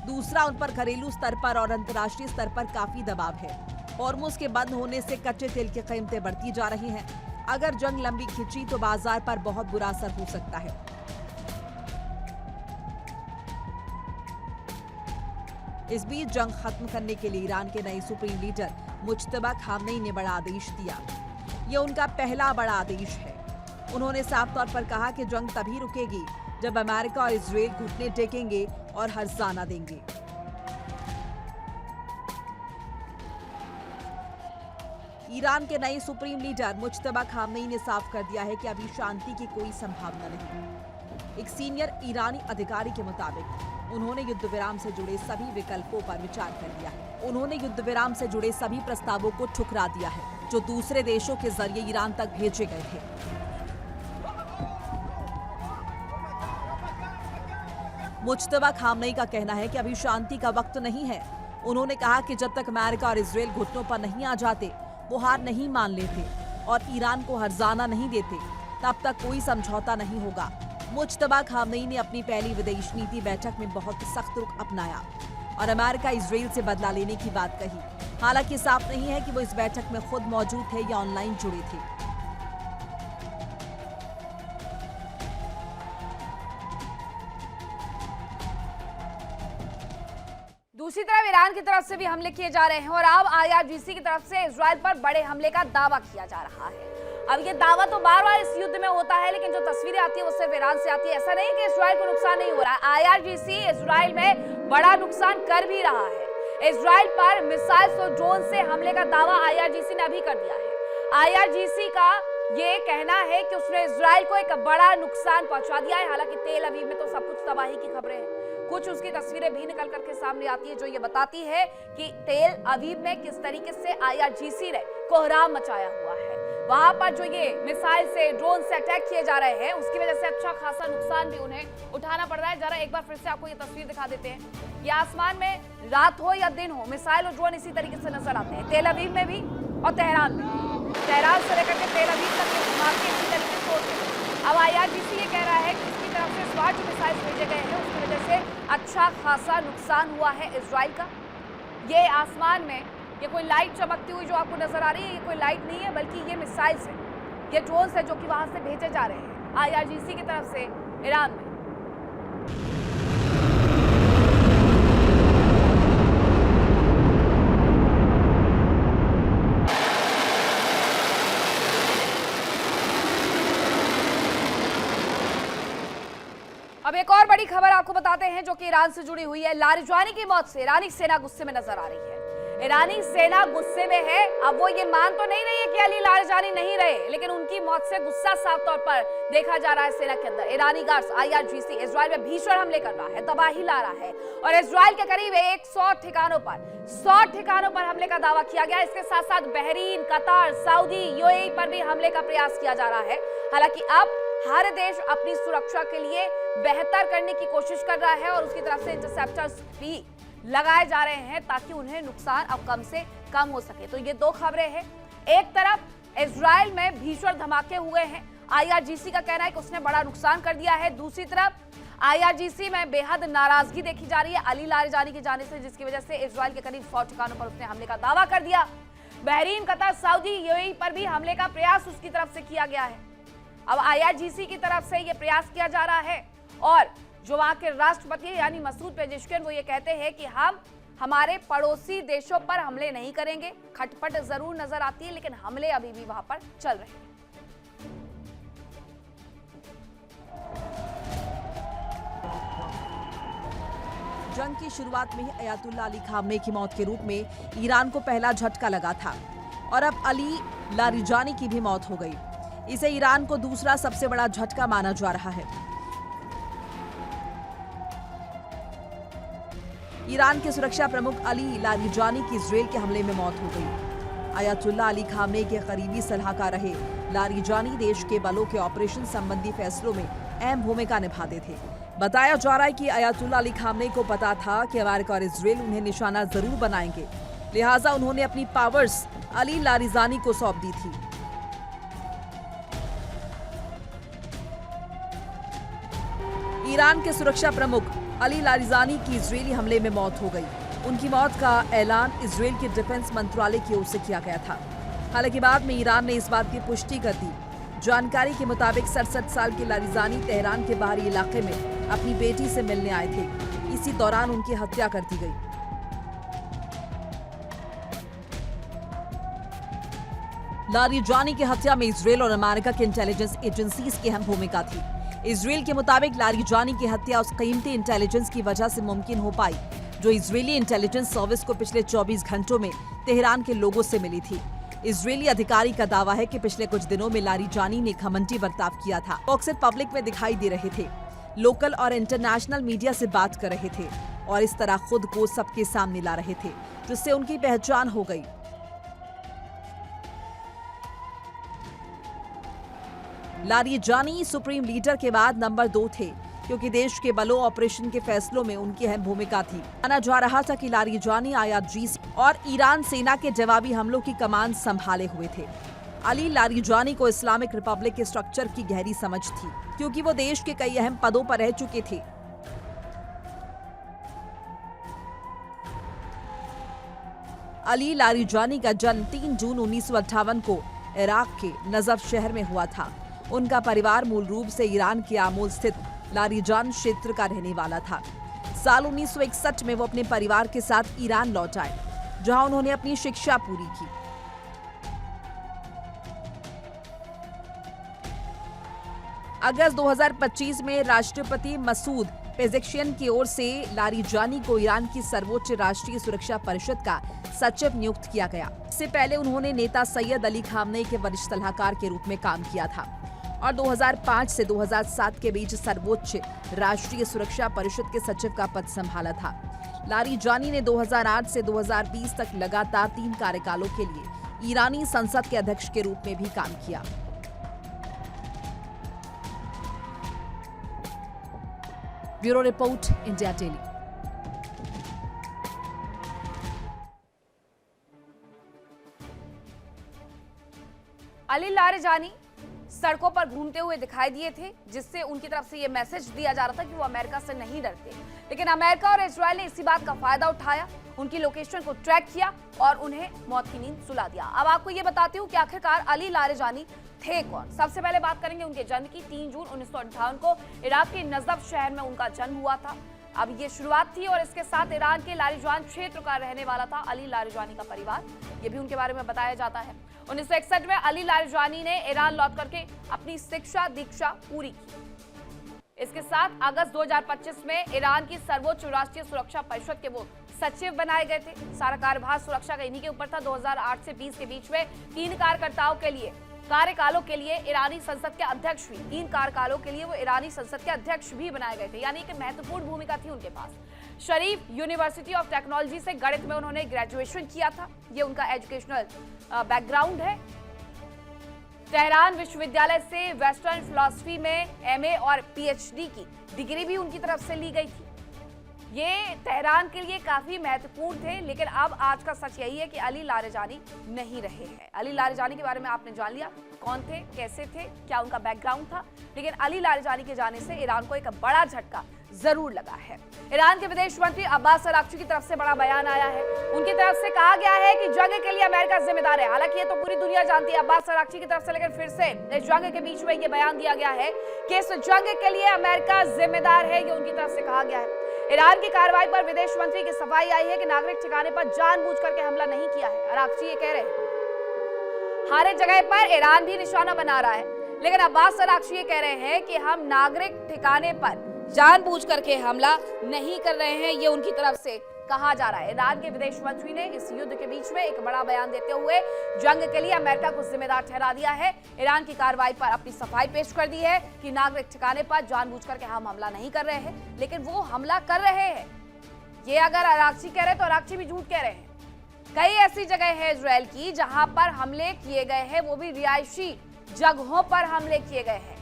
दूसरा उन पर घरेलू स्तर पर और अंतर्राष्ट्रीय स्तर पर काफी दबाव है। हॉर्मुज़ के बंद होने से कच्चे तेल की कीमतें बढ़ती जा रही हैं। अगर जंग लंबी खिंची तो बाजार पर बहुत बुरा असर हो सकता है। इस बीच जंग खत्म करने के लिए ईरान के नए सुप्रीम लीडर मुज्तबा खामनेई ने बड़ा आदेश दिया। यह उनका पहला बड़ा आदेश है। उन्होंने साफ तौर पर कहा कि जंग तभी रुकेगी जब अमेरिका और इजराइल घुटने टेकेंगे और हर्जाना देंगे। ईरान के नए सुप्रीम लीडर मुज्तबा खामनेई ने साफ कर दिया है कि अभी शांति की कोई संभावना नहीं। एक सीनियर ईरानी अधिकारी के मुताबिक उन्होंने युद्ध विराम से जुड़े सभी विकल्पों पर विचार कर लिया है। उन्होंने युद्ध विराम से जुड़े सभी प्रस्तावों को ठुकरा दिया है जो दूसरे देशों के जरिए ईरान तक भेजे गए थे। मुज्तबा खामनेई का कहना है कि अभी शांति का वक्त नहीं है। उन्होंने कहा कि जब तक अमेरिका और इजराइल घुटनों पर नहीं आ जाते, वो हार नहीं मान लेते और ईरान को हर्जाना नहीं देते, तब तक कोई समझौता नहीं होगा। मुज्तबा खामनेई ने अपनी पहली विदेश नीति बैठक में बहुत सख्त रुख अपनाया और अमेरिका इजराइल से बदला लेने की बात कही। हालांकि साफ नहीं है कि वो इस बैठक में खुद मौजूद थे या ऑनलाइन जुड़े थे। दूसरी तरफ ईरान की तरफ से भी हमले किए जा रहे हैं और अब IRGC की तरफ से इजराइल पर बड़े हमले का दावा किया जा रहा है। अब ये दावा तो बार बार इस युद्ध में होता है, लेकिन जो तस्वीरें आती है वो सिर्फ ईरान से आती है। ऐसा नहीं कि इजराइल को नुकसान नहीं हो रहा है। IRGC इजराइल में बड़ा नुकसान कर भी रहा है। इजराइल पर मिसाइल्स और ड्रोन से हमले का दावा IRGC ने अभी कर दिया है। IRGC का ये कहना है कि उसने इजराइल को एक बड़ा नुकसान पहुंचा दिया है। हालांकि तेल अवीव में तो सब कुछ तबाही की खबरें हैं। कुछ उसकी तस्वीरें भी निकल करके सामने आती है जो ये बताती है कि तेल अवीव में किस तरीके से IRGC ने कोहराम मचाया हुआ है। वहां पर जो ये मिसाइल से, ड्रोन से अटैक किए जा रहे हैं, उसकी वजह से अच्छा खासा नुकसान भी उन्हें उठाना पड़ रहा है। जरा एक बार फिर से आपको ये तस्वीर दिखा देते हैं। ये आसमान में रात हो या दिन हो, मिसाइल और ड्रोन इसी तरीके से नजर आते हैं, तेल अवीव में भी और तेहरान में। तेहरान से लेकर के तेल अवीव तक धमाके इसी तरीके से होते हैं। अब IRGC ये कह रहा है कि इसकी तरफ से स्वाट मिसाइल भेजे गए हैं, उसकी वजह से अच्छा खासा नुकसान हुआ है इजराइल का। ये आसमान में ये कोई लाइट चमकती हुई जो आपको नजर आ रही है, ये कोई लाइट नहीं है, बल्कि ये मिसाइल्स है, ये ड्रोन्स है जो कि वहां से भेजे जा रहे हैं IRGC की तरफ से ईरान में। अब एक और बड़ी खबर आपको बताते हैं जो कि ईरान से जुड़ी हुई है। लारिजानी की मौत से ईरानी सेना गुस्से में नजर आ रही है। ईरानी सेना गुस्से में है। अब वो ये मान तो नहीं रही है कि अली लारिजानी नहीं रहे, लेकिन उनकी मौत से गुस्सा साफ तौर पर देखा जा रहा है सेना के अंदर। ईरानी गार्ड्स IRGC इजराइल में भीषण हमले कर रहा है, तबाही ला रहा है और इजराइल के करीब 100 ठिकानों पर हमले का दावा किया गया। इसके साथ साथ बहरीन, कतार, सऊदी, UAE पर भी हमले का प्रयास किया जा रहा है। हालांकि अब हर देश अपनी सुरक्षा के लिए बेहतर करने की कोशिश कर रहा है और उसकी तरफ से इंटरसेप्टर्स भी लगाए जा रहे हैं ताकि उन्हें नुकसान अब कम से कम हो सके। तो ये दो खबरें हैं। एक तरफ इजराइल में भीषण धमाके हुए हैं, IRGC का कहना है कि उसने बड़ा नुकसान कर दिया है। दूसरी तरफ IRGC में बेहद नाराजगी देखी जा रही है अली लारिजानी के जाने से, जिसकी वजह से इजराइल के करीब 100 ठिकानों पर उसने हमले का दावा कर दिया। बहरीन, कतर, सऊदी, UAE पर भी हमले का प्रयास उसकी तरफ से किया गया है। अब IRGC की तरफ से यह प्रयास किया जा रहा है और जो वहां के राष्ट्रपति यानी मसूद पेजेश्कियन वो ये कहते हैं कि हम हमारे पड़ोसी देशों पर हमले नहीं करेंगे। खटपट जरूर नजर आती है, लेकिन हमले अभी भी वहां पर चल रहे हैं। जंग की शुरुआत में ही अयातुल्ला अली खामनेई की मौत के रूप में ईरान को पहला झटका लगा था और अब अली लारिजानी की भी मौत हो गई। इसे ईरान को दूसरा सबसे बड़ा झटका माना जा रहा है। ईरान के सुरक्षा प्रमुख अली लारिजानी की इजराइल के हमले में मौत हो गई। अयातुल्ला अली खामनेई के करीबी सलाहकार रहे लारिजानी देश के बलों के ऑपरेशन संबंधी फैसलों में अहम भूमिका निभाते थे। बताया जा रहा है कि अयातुल्ला अली खामनेई को पता था कि अमेरिका और इजराइल उन्हें निशाना जरूर बनाएंगे, लिहाजा उन्होंने अपनी पावर्स अली लारिजानी को सौंप दी थी। ईरान के सुरक्षा प्रमुख अली लारिजानी की इजरायली हमले में मौत हो गई। उनकी मौत का ऐलान इजराइल के डिफेंस मंत्रालय की ओर से किया गया था। हालांकि बाद में ईरान ने इस बात की पुष्टि कर दी। जानकारी के मुताबिक 67 साल के लारिजानी तेहरान के बाहरी इलाके में अपनी बेटी से मिलने आए थे। इसी दौरान उनकी हत्या कर दी गई। लारिजानी की हत्या में इजराइल और अमेरिका के इंटेलिजेंस एजेंसीज की अहम भूमिका थी। इजराइल के मुताबिक लारिजानी की हत्या उस कीमती इंटेलिजेंस की वजह से मुमकिन हो पाई जो इजरायली इंटेलिजेंस सर्विस को पिछले 24 घंटों में तेहरान के लोगों से मिली थी। इजरायली अधिकारी का दावा है कि पिछले कुछ दिनों में लारिजानी ने घमंडी बर्ताव किया था। वो अक्सर पब्लिक में दिखाई दे रहे थे, लोकल और इंटरनेशनल मीडिया से बात कर रहे थे और इस तरह खुद को सबके सामने ला रहे थे, जिससे उनकी पहचान हो गई। लारिजानी सुप्रीम लीडर के बाद नंबर 2 थे, क्योंकि देश के बलों ऑपरेशन के फैसलों में उनकी अहम भूमिका थी। माना जा रहा था कि लारिजानी IRGC और ईरान सेना के जवाबी हमलों की कमान संभाले हुए थे। अली लारिजानी को इस्लामिक रिपब्लिक के स्ट्रक्चर की गहरी समझ थी, क्योंकि वो देश के कई अहम पदों पर रह चुके थे। अली लारिजानी का जन्म 3 जून 1958 को इराक के नजफ शहर में हुआ था। उनका परिवार मूल रूप से ईरान के आमोल स्थित लारिजान क्षेत्र का रहने वाला था। साल 1961 में वो अपने परिवार के साथ ईरान लौट आए, जहां उन्होंने अपनी शिक्षा पूरी की। अगस्त 2025 में राष्ट्रपति मसूद पेजेश्कियान की ओर से लारिजानी को ईरान की सर्वोच्च राष्ट्रीय सुरक्षा परिषद का सचिव नियुक्त किया गया। इससे पहले उन्होंने नेता सैयद अली खामनेई के वरिष्ठ सलाहकार के रूप में काम किया था और 2005 से 2007 के बीच सर्वोच्च राष्ट्रीय सुरक्षा परिषद के सचिव का पद संभाला था। लारिजानी ने 2008 से 2020 तक लगातार 3 कार्यकालों के लिए ईरानी संसद के अध्यक्ष के रूप में भी काम किया। Bureau report, India daily. Ali Larijani सड़कों पर घूमते हुए दिखाई दिए थे, जिससे उनकी तरफ से ये मैसेज दिया जा रहा था कि वो अमेरिका से नहीं डरते। लेकिन अमेरिका और इजरायल ने इसी बात का फायदा उठाया, उनकी लोकेशन को ट्रैक किया और उन्हें मौत की नींद सुला दिया। अब आपको ये बताती हूँ कि आखिरकार अली लारिजानी थे कौन। सबसे पहले बात करेंगे उनके जन्म की। 3 जून 1958 को इराक के नजफ शहर में उनका जन्म हुआ था। अब ये शुरुआत थी और इसके साथ ईरान के लारिजान क्षेत्र का रहने वाला था अली लारिजानी का परिवार। ये भी उनके बारे में बताया जाता है। 1961 में अली लारिजानी ने ईरान लौट करके अपनी शिक्षा दीक्षा पूरी की। इसके साथ अगस्त 2025 में ईरान की सर्वोच्च राष्ट्रीय सुरक्षा परिषद के वो सचिव बनाए गए थे। सारा कार्यभार सुरक्षा का इन्हीं के ऊपर था। 2008 से 20 के बीच में 3 कार्यकालों के लिए ईरानी संसद के अध्यक्ष भी 3 कार्यकालों के लिए वो ईरानी संसद के अध्यक्ष भी बनाए गए थे, यानी कि महत्वपूर्ण भूमिका थी उनके पास। शरीफ यूनिवर्सिटी ऑफ टेक्नोलॉजी से गणित में उन्होंने ग्रेजुएशन किया था। ये उनका एजुकेशनल बैकग्राउंड है। तेहरान विश्वविद्यालय से वेस्टर्न फिलॉसफी में MA और PhD की डिग्री भी उनकी तरफ से ली गई थी। ये तेहरान के लिए काफी महत्वपूर्ण थे। लेकिन अब आज का सच यही है कि अली लारिजानी नहीं रहे हैं। अली लारिजानी के बारे में आपने जान लिया, कौन थे, कैसे थे, क्या उनका बैकग्राउंड था। लेकिन अली लारिजानी के जाने से ईरान को एक बड़ा झटका जरूर लगा है। ईरान के विदेश मंत्री अब्बास अराक्ची की तरफ से बड़ा बयान आया है। उनकी तरफ से कहा गया है कि जंग के लिए अमेरिका जिम्मेदार है। हालांकि ये तो पूरी दुनिया जानती है अब्बास अराक्ची की तरफ से, लेकिन फिर से इस जंग के बीच में ये बयान दिया गया है कि इस जंग के लिए अमेरिका जिम्मेदार है। ये उनकी तरफ से कहा गया है। ईरान की कार्रवाई पर विदेश मंत्री की सफाई आई है कि नागरिक ठिकाने पर जानबूझ करके हमला नहीं किया है। अराक्ची ये कह रहे हैं हर जगह पर ईरान भी निशाना बना रहा है, लेकिन अब्बास अराक्ची ये कह रहे हैं कि हम नागरिक ठिकाने पर जानबूझ करके हमला नहीं कर रहे हैं। ये उनकी तरफ से कहा जा रहा है। ईरान के विदेश मंत्री ने इस युद्ध के बीच में एक बड़ा बयान देते हुए जंग के लिए अमेरिका को जिम्मेदार ठहरा दिया है। ईरान की कार्रवाई पर अपनी सफाई पेश कर दी है कि नागरिक ठिकाने पर जानबूझ करके हम हमला नहीं कर रहे हैं, लेकिन वो हमला कर रहे हैं। ये अगर अराक्ची कह रहे हैं तो अराक्ची भी झूठ कह रहे हैं। कई ऐसी जगह है इजरायल की जहां पर हमले किए गए हैं, वो भी रिहायशी जगहों पर हमले किए गए हैं।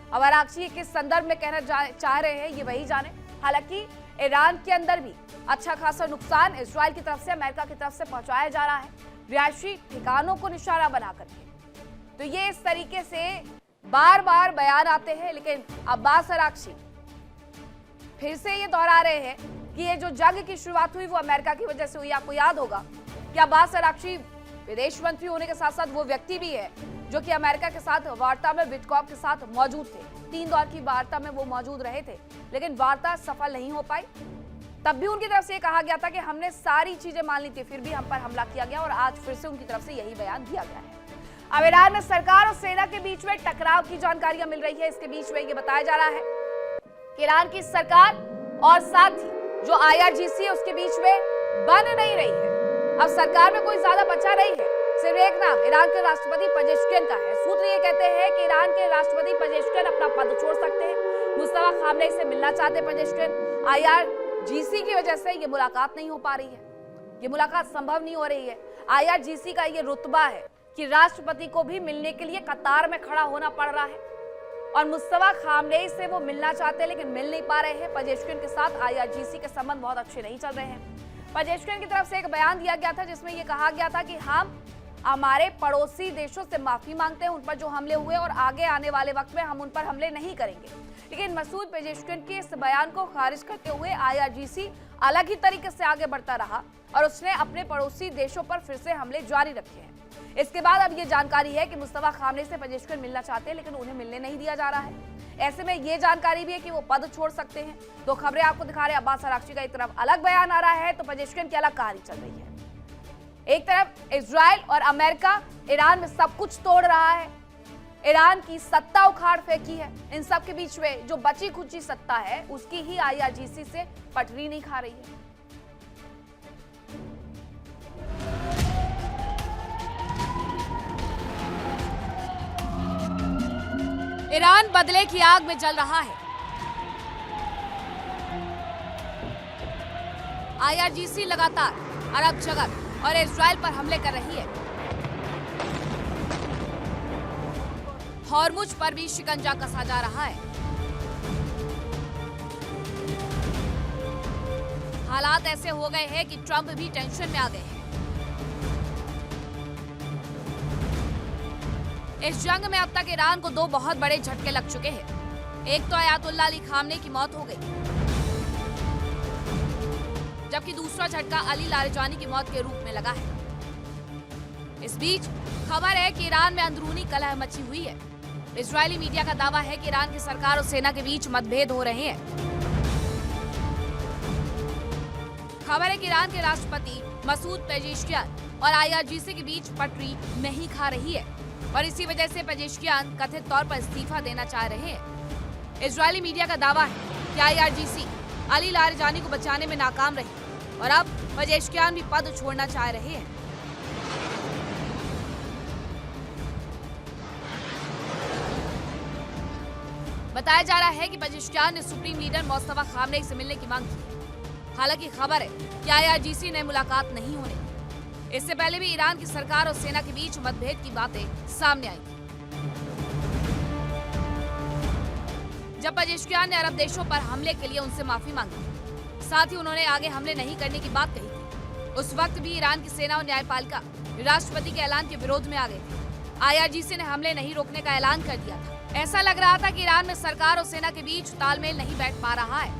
अब अराक्ची किस संदर्भ में कहना चाह रहे हैं ये वही जाने। हालांकि ईरान के अंदर भी अच्छा खासा नुकसान इजरायल की तरफ से, अमेरिका की तरफ से पहुंचाया जा रहा है रिहायशी ठिकानों को निशाना बना करके। तो ये इस तरीके से बार बार बयान आते हैं, लेकिन अब्बास अराक्ची फिर से ये दोहरा रहे हैं कि ये जो जंग की शुरुआत हुई वो अमेरिका की वजह से हुई। आपको याद होगा कि अब्बास अराक्ची विदेश मंत्री होने के साथ साथ वो व्यक्ति भी है जो कि अमेरिका के साथ वार्ता में विटकॉफ के साथ मौजूद थे। 3 दौर की वार्ता में वो मौजूद रहे थे, लेकिन वार्ता सफल नहीं हो पाई। तब भी उनकी तरफ से ये कहा गया था कि हमने सारी चीजें मान ली थी, फिर भी हम पर हमला किया गया और आज फिर से उनकी तरफ से यही बयान दिया गया है। अब ईरान में सरकार और सेना के बीच में टकराव की जानकारियां मिल रही है। इसके बीच में ये बताया जा रहा है कि ईरान की सरकार और साथ ही जो IRGC है उसके बीच में बन नहीं रही है। अब सरकार में कोई ज्यादा बचा नहीं है। सिर्फ एक नाम ईरान के राष्ट्रपति पेजेश्कियन का है। सूत्र ये कहते हैं कि ईरान के राष्ट्रपति पेजेश्कियन अपना पद छोड़ सकते हैं। मुस्तफा खामनेई से मिलना चाहते पेजेश्कियन। IRGC की वजह से ये मुलाकात नहीं हो पा रही है, ये मुलाकात संभव नहीं हो रही है। IRGC का ये रुतबा है कि राष्ट्रपति को भी मिलने के लिए कतार में खड़ा होना पड़ रहा है और मुस्तफा खामनेई से वो मिलना चाहते हैं लेकिन मिल नहीं पा रहे हैं। पेजेश्कियन के साथ IRGC के संबंध बहुत अच्छे नहीं चल रहे हैं। पेजेश्कियन की तरफ से एक बयान दिया गया था जिसमें यह कहा गया था कि हम हमारे पड़ोसी देशों से माफी मांगते हैं उन पर जो हमले हुए और आगे आने वाले वक्त में हम उन पर हमले नहीं करेंगे। लेकिन मसूद पेजेश्कियन के इस बयान को खारिज करते हुए IRGC अलग ही तरीके से आगे बढ़ता रहा और उसने अपने पड़ोसी देशों पर फिर से हमले जारी रखे हैं। इसके बाद अब ये जानकारी है कि मुस्तफा खामनेई से पेजेश्कियन मिलना चाहते हैं लेकिन उन्हें मिलने नहीं दिया जा रहा है। ऐसे में ये जानकारी भी है कि वो पद छोड़ सकते हैं। तो खबरें आपको दिखा रहे हैं। अब्बास अरागची का एक तरफ अलग बयान आ रहा है तो पेजेश्कियन की अलग कहानी चल रही है। एक तरफ इजराइल और अमेरिका ईरान में सब कुछ तोड़ रहा है, ईरान की सत्ता उखाड़ फेंकी है। इन सब के बीच में जो बची खुची सत्ता है उसकी ही IRGC से पटरी नहीं खा रही है। ईरान बदले की आग में जल रहा है। IRGC लगातार अरब जगत और इजराइल पर हमले कर रही है। हॉर्मुज पर भी शिकंजा कसा जा रहा है। हालात ऐसे हो गए हैं कि ट्रंप भी टेंशन में आ गए हैं। इस जंग में अब तक ईरान को 2 बहुत बड़े झटके लग चुके हैं। एक तो अयातुल्ला अली खामनेई की मौत हो गई, जबकि दूसरा झटका अली लारिजानी की मौत के रूप में लगा है। इस बीच खबर है कि ईरान में अंदरूनी कलह मची हुई है। इजरायली मीडिया का दावा है कि ईरान की सरकार और सेना के बीच मतभेद हो रहे हैं। खबर है कि ईरान के राष्ट्रपति मसूद पेजेश्कियान और IRGC के बीच पटरी नहीं खा रही है और इसी वजह से पेजेश्कियान कथित तौर पर इस्तीफा देना चाह रहे हैं। इजरायली मीडिया का दावा है कि IRGC अली लारिजानी को बचाने में नाकाम रही और अब पेजेश्कियान भी पद छोड़ना चाह रहे हैं। बताया जा रहा है कि पेजेश्कियान ने सुप्रीम लीडर मुस्तफा खामनेई से मिलने की मांग की है। हालांकि खबर है कि IRGC ने मुलाकात नहीं होने दी। इससे पहले भी ईरान की सरकार और सेना के बीच मतभेद की बातें सामने आई थी। जब पेजेश्कियान ने अरब देशों पर हमले के लिए उनसे माफी मांगी, साथ ही उन्होंने आगे हमले नहीं करने की बात कही थी, उस वक्त भी ईरान की सेना और न्यायपालिका राष्ट्रपति के ऐलान के विरोध में आ गए थे। IRGC ने हमले नहीं रोकने का ऐलान कर दिया था। ऐसा लग रहा था कि ईरान में सरकार और सेना के बीच तालमेल नहीं बैठ पा रहा है।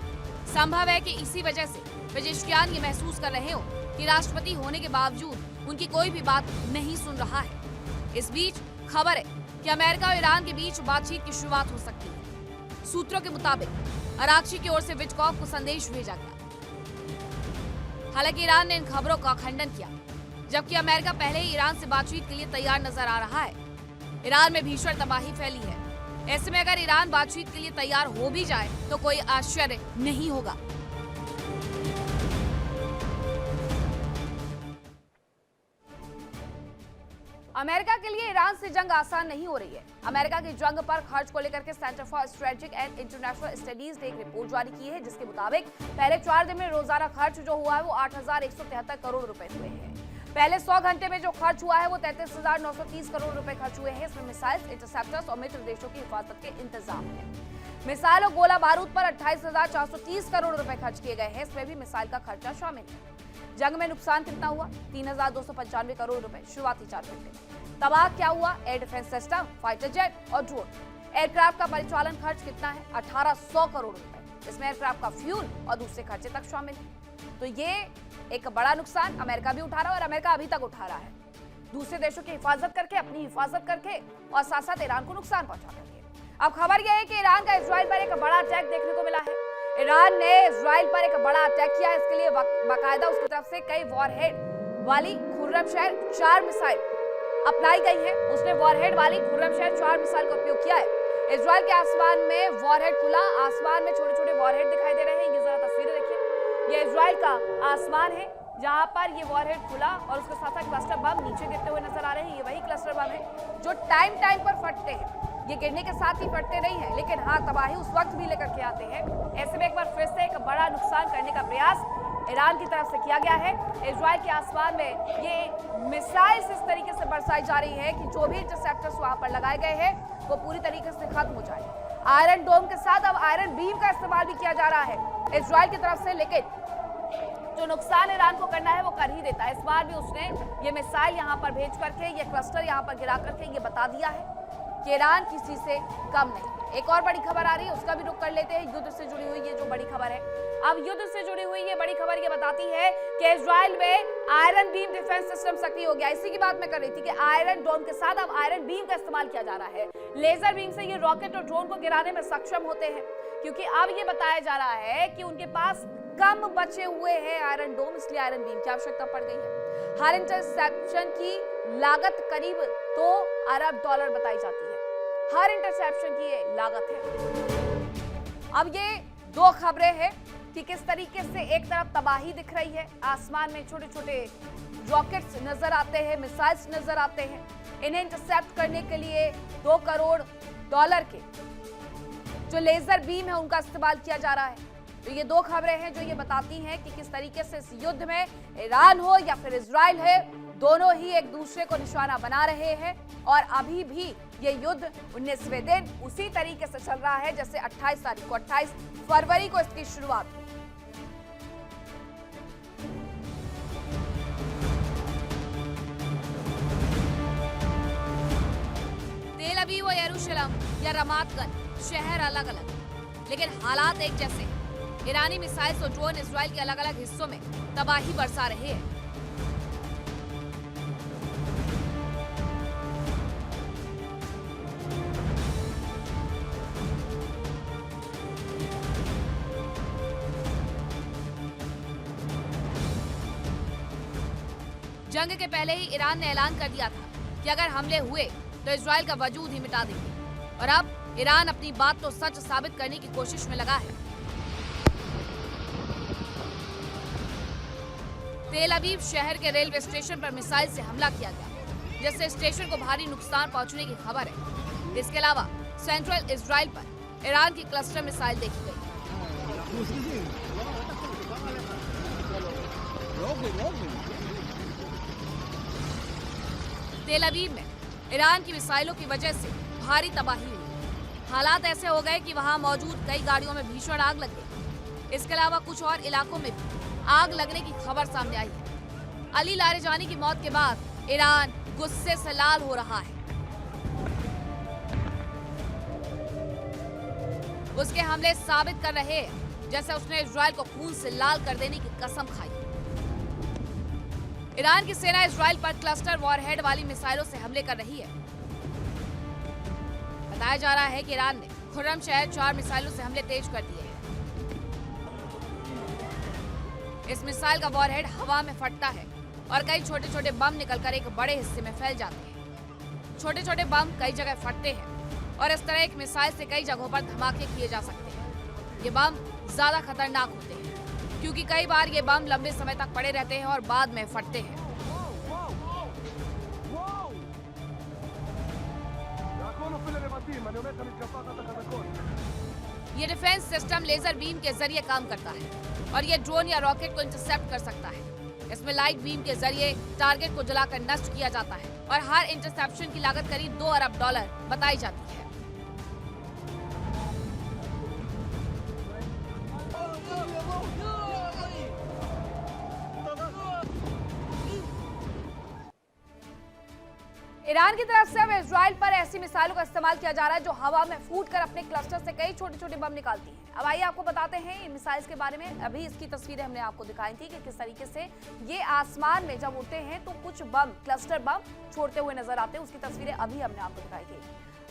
संभव है कि इसी वजह से पेजेश्कियान ये महसूस कर रहे हो कि राष्ट्रपति होने के बावजूद उनकी कोई भी बात नहीं सुन रहा है। इस बीच खबर है कि अमेरिका और ईरान के बीच बातचीत की शुरुआत हो सकती है। सूत्रों के मुताबिक अरागची की ओर से विटकॉफ को संदेश भेजा गया। हालांकि ईरान ने इन खबरों का खंडन किया, जबकि अमेरिका पहले ही ईरान से बातचीत के लिए तैयार नजर आ रहा है। ईरान में भीषण तबाही फैली है। ऐसे में अगर ईरान बातचीत के लिए तैयार हो भी जाए तो कोई आश्चर्य नहीं होगा। अमेरिका के लिए ईरान से जंग आसान नहीं हो रही है। अमेरिका की जंग पर खर्च को लेकर के centre for strategic and international studies ने एक रिपोर्ट जारी की है, जिसके मुताबिक पहले 4 दिन में रोजाना खर्च जो हुआ है वो 8,173 करोड़ रुपए हुए हैं। पहले 100 घंटे में जो खर्च हुआ है वो 33,930 करोड़ रुपए खर्च हुए हैं। इसमें मिसाइल्स, इंटरसेप्टर्स और मित्र देशों की हिफाजत के इंतजाम है। मिसाइल और गोला बारूद पर 28,430 करोड़ रुपए खर्च किए गए हैं। इसमें भी मिसाइल का खर्चा शामिल है। जंग में नुकसान कितना हुआ? 3,295 करोड़ रुपए शुरुआती 4 घंटे। तबाह क्या हुआ? Air defence system, fighter jet और ड्रोन। एयरक्राफ्ट का परिचालन खर्च कितना है? 1,800 करोड़ रुपए। इसमें एयरक्राफ्ट का फ्यूल और दूसरे खर्चे तक शामिल है। तो ये एक बड़ा नुकसान अमेरिका भी उठा रहा है और अमेरिका अभी तक उठा रहा है, दूसरे देशों की हिफाजत करके, अपनी हिफाजत करके और साथ साथ ईरान को नुकसान पहुंचा करके। अब खबर यह है कि ईरान का इजराइल पर एक बड़ा अटैक देखने को मिला है। ईरान ने इजराइल पर एक बड़ा अटैक किया। इसके लिए बाकायदा उसकी तरफ से कई वॉरहेड वाली खुर्रमशहर 4 मिसाइल अपनाई गई है। उसने वॉरहेड वाली खुर्रमशहर 4 मिसाइल का उपयोग किया है। इजराइल के आसमान में वॉरहेड खुला, आसमान में छोटे छोटे वॉरहेड दिखाई दे रहे हैं। ये जरा तस्वीरें देखिए, ये इजराइल का आसमान है, जहां पर ये वॉरहेड खुला और उसके साथ साथ क्लस्टर बम नीचे गिरते हुए नजर आ रहे हैं। ये वही क्लस्टर बम है जो टाइम टाइम पर फटते हैं। ये गिरने के साथ ही फटते नहीं है, लेकिन हाँ, तबाही उस वक्त भी लेकर के आते हैं। ऐसे में एक बार फिर से एक बड़ा नुकसान करने का प्रयास ईरान की तरफ से किया गया है। इजराइल के आसमान में ये मिसाइल्स इस तरीके से बरसाई जा रही है कि जो भी इंटरसेप्टर्स वहां पर लगाए गए हैं वो पूरी तरीके से खत्म हो जाए। आयरन डोम के साथ अब आयरन बीम का इस्तेमाल भी किया जा रहा है इजराइल की तरफ से, लेकिन जो नुकसान ईरान को करना है वो कर ही देता है। इस बार भी उसने ये मिसाइल यहाँ पर भेज करके, ये क्लस्टर यहाँ पर गिरा करके ये बता दिया है कि ईरान किसी से कम नहीं। एक और बड़ी खबर आ रही है, उसका भी रुख कर लेते हैं। युद्ध से जुड़ी हुई ये जो बड़ी खबर है, अब युद्ध से जुड़ी हुई ये बड़ी खबर ये बताती है कि इजराइल में आयरन बीम डिफेंस सिस्टम सक्रिय हो गया। इसी की बात मैं कर रही थी कि आयरन डोम के साथ अब आयरन बीम का इस्तेमाल किया जा रहा है। लेजर बीम से ये रॉकेट और ड्रोन को गिराने में सक्षम होते हैं, क्योंकि अब ये बताया जा रहा है कि उनके पास कम बचे हुए हैं आयरन डोम, इसलिए आयरन बीम की आवश्यकता पड़ गई है। हर इंटरसेप्शन की लागत करीब $2 अरब बताई जाती है। हर इंटरसेप्शन की ये लागत है। अब ये दो खबरें हैं कि किस तरीके से एक तरफ तबाही दिख रही है, आसमान में छोटे छोटे रॉकेट्स नजर आते हैं, मिसाइल्स नजर आते हैं। इन्हें इंटरसेप्ट करने के लिए $2 करोड़ के जो लेजर बीम है उनका इस्तेमाल किया जा रहा है। तो ये दो खबरें हैं जो ये बताती हैं कि किस तरीके से इस युद्ध में ईरान हो या फिर इजराइल है, दोनों ही एक दूसरे को निशाना बना रहे हैं। और अभी भी ये युद्ध 19वें दिन उसी तरीके से चल रहा है जैसे 28 तारीख को, 28 फरवरी को इसकी शुरुआत हुई। तेल अवीव और यरूशलेम या रमात गंज शहर अलग अलग, लेकिन हालात एक जैसे। ईरानी मिसाइल्स और ड्रोन इजराइल के अलग अलग हिस्सों में तबाही बरसा रहे हैं। जंग के पहले ही ईरान ने ऐलान कर दिया था कि अगर हमले हुए तो इजराइल का वजूद ही मिटा देंगे, और अब ईरान अपनी बात तो सच साबित करने की कोशिश में लगा है। तेल अवीव शहर के रेलवे स्टेशन पर मिसाइल से हमला किया गया, जिससे स्टेशन को भारी नुकसान पहुंचने की खबर है। इसके अलावा सेंट्रल इजराइल पर ईरान की क्लस्टर मिसाइल देखी गई। तेल अवीव में ईरान की मिसाइलों की वजह से भारी तबाही हुई। हालात ऐसे हो गए कि वहां मौजूद कई गाड़ियों में भीषण आग लग गई। इसके अलावा कुछ और इलाकों में भी आग लगने की खबर सामने आई है। अली लारेजानी की मौत के बाद ईरान गुस्से से लाल हो रहा है। उसके हमले साबित कर रहे हैं जैसे उसने इजराइल को खून से लाल कर देने की कसम खाई। ईरान की सेना इजराइल पर क्लस्टर वॉरहेड वाली मिसाइलों से हमले कर रही है। बताया जा रहा है कि ईरान ने खुर्रम शहर 4 मिसाइलों से हमले तेज कर दिए हैं। इस मिसाइल का वॉरहेड हवा में फटता है और कई छोटे छोटे बम निकलकर एक बड़े हिस्से में फैल जाते हैं। छोटे छोटे बम कई जगह फटते हैं और इस तरह एक मिसाइल से कई जगहों पर धमाके किए जा सकते हैं। ये बम ज्यादा खतरनाक होते हैं क्योंकि कई बार ये बम लंबे समय तक पड़े रहते हैं और बाद में फटते हैं। ये डिफेंस सिस्टम लेजर बीम के जरिए काम करता है और ये ड्रोन या रॉकेट को इंटरसेप्ट कर सकता है। इसमें लाइट बीम के जरिए टारगेट को जलाकर नष्ट किया जाता है और हर इंटरसेप्शन की लागत करीब $2 अरब बताई जाती है। ईरान की तरफ से अब इजराइल पर ऐसी मिसाइलों का इस्तेमाल किया जा रहा है जो हवा में फूटकर अपने क्लस्टर से कई छोटे छोटे बम निकालती हैं। अब आइए आपको बताते हैं इन मिसाइल्स के बारे में। अभी इसकी तस्वीरें हमने आपको दिखाई थी कि किस तरीके से ये आसमान में जब उड़ते हैं तो कुछ बम, क्लस्टर बम छोड़ते हुए नजर आते हैं। उसकी तस्वीरें अभी हमने आपको दिखाई थी।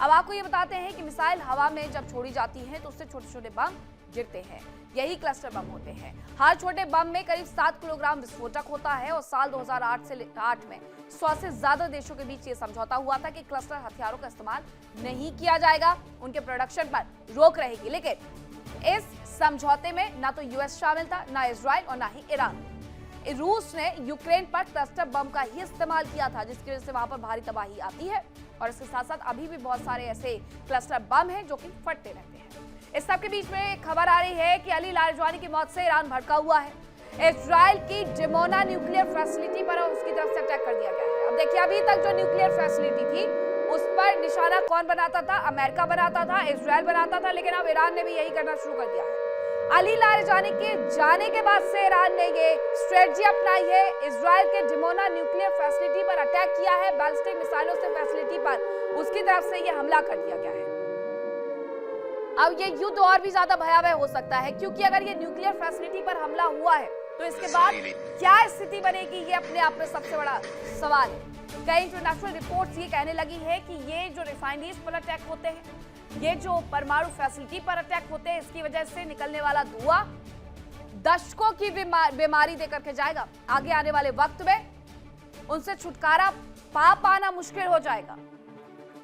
अब आपको ये बताते हैं कि मिसाइल हवा में जब छोड़ी जाती है तो उससे छोटे छोटे बम गिरते हैं, यही क्लस्टर बम होते हैं। हर छोटे बम में करीब 7 किलोग्राम विस्फोटक होता है और साल 2008 से 8 में 100 से ज्यादा देशों के बीच ये समझौता हुआ था कि क्लस्टर हथियारों का इस्तेमाल नहीं किया जाएगा, उनके प्रोडक्शन पर रोक रहेगी। लेकिन इस समझौते में ना तो यूएस शामिल था, ना इजराइल और ना ही ईरान। रूस ने यूक्रेन पर क्लस्टर बम का ही इस्तेमाल किया था, जिसकी वजह से वहां पर भारी तबाही आती है। और इसके साथ साथ अभी भी बहुत सारे ऐसे क्लस्टर बम हैं जो कि फटते रहते हैं। इस सब के बीच में एक खबर आ रही है कि अली लारजवानी की मौत से ईरान भड़का हुआ है। इजराइल की डिमोना न्यूक्लियर फैसिलिटी पर उसकी तरफ से अटैक कर दिया गया है। अब देखिए, अभी तक जो न्यूक्लियर फैसिलिटी थी उस पर निशाना कौन बनाता था? अमेरिका बनाता था, इजराइल बनाता था, लेकिन अब ईरान ने भी यही करना शुरू कर दिया है। अली लारजवानी के जाने के बाद से ईरान ने ये स्ट्रेटजी अपनाई है। इजराइल के डिमोना न्यूक्लियर फैसिलिटी पर अटैक किया है। बैलिस्टिक मिसाइलों से फैसिलिटी पर उसकी तरफ से ये हमला कर दिया गया है। अब ये युद्ध और भी ज्यादा भयावह हो सकता है, क्योंकि अगर ये न्यूक्लियर फैसिलिटी पर हमला हुआ है तो इसके बाद क्या स्थिति बनेगी, ये अपने आप में सबसे बड़ा सवाल है। कई इंटरनेशनल रिपोर्ट्स ये कहने लगी है कि ये जो रिफाइनरीज पर अटैक होते हैं, ये जो परमाणु फैसिलिटी पर अटैक होते हैं, इसकी वजह से निकलने वाला धुआं दशकों की बीमारी देकर के जाएगा। आगे आने वाले वक्त में उनसे छुटकारा पा पाना मुश्किल हो जाएगा।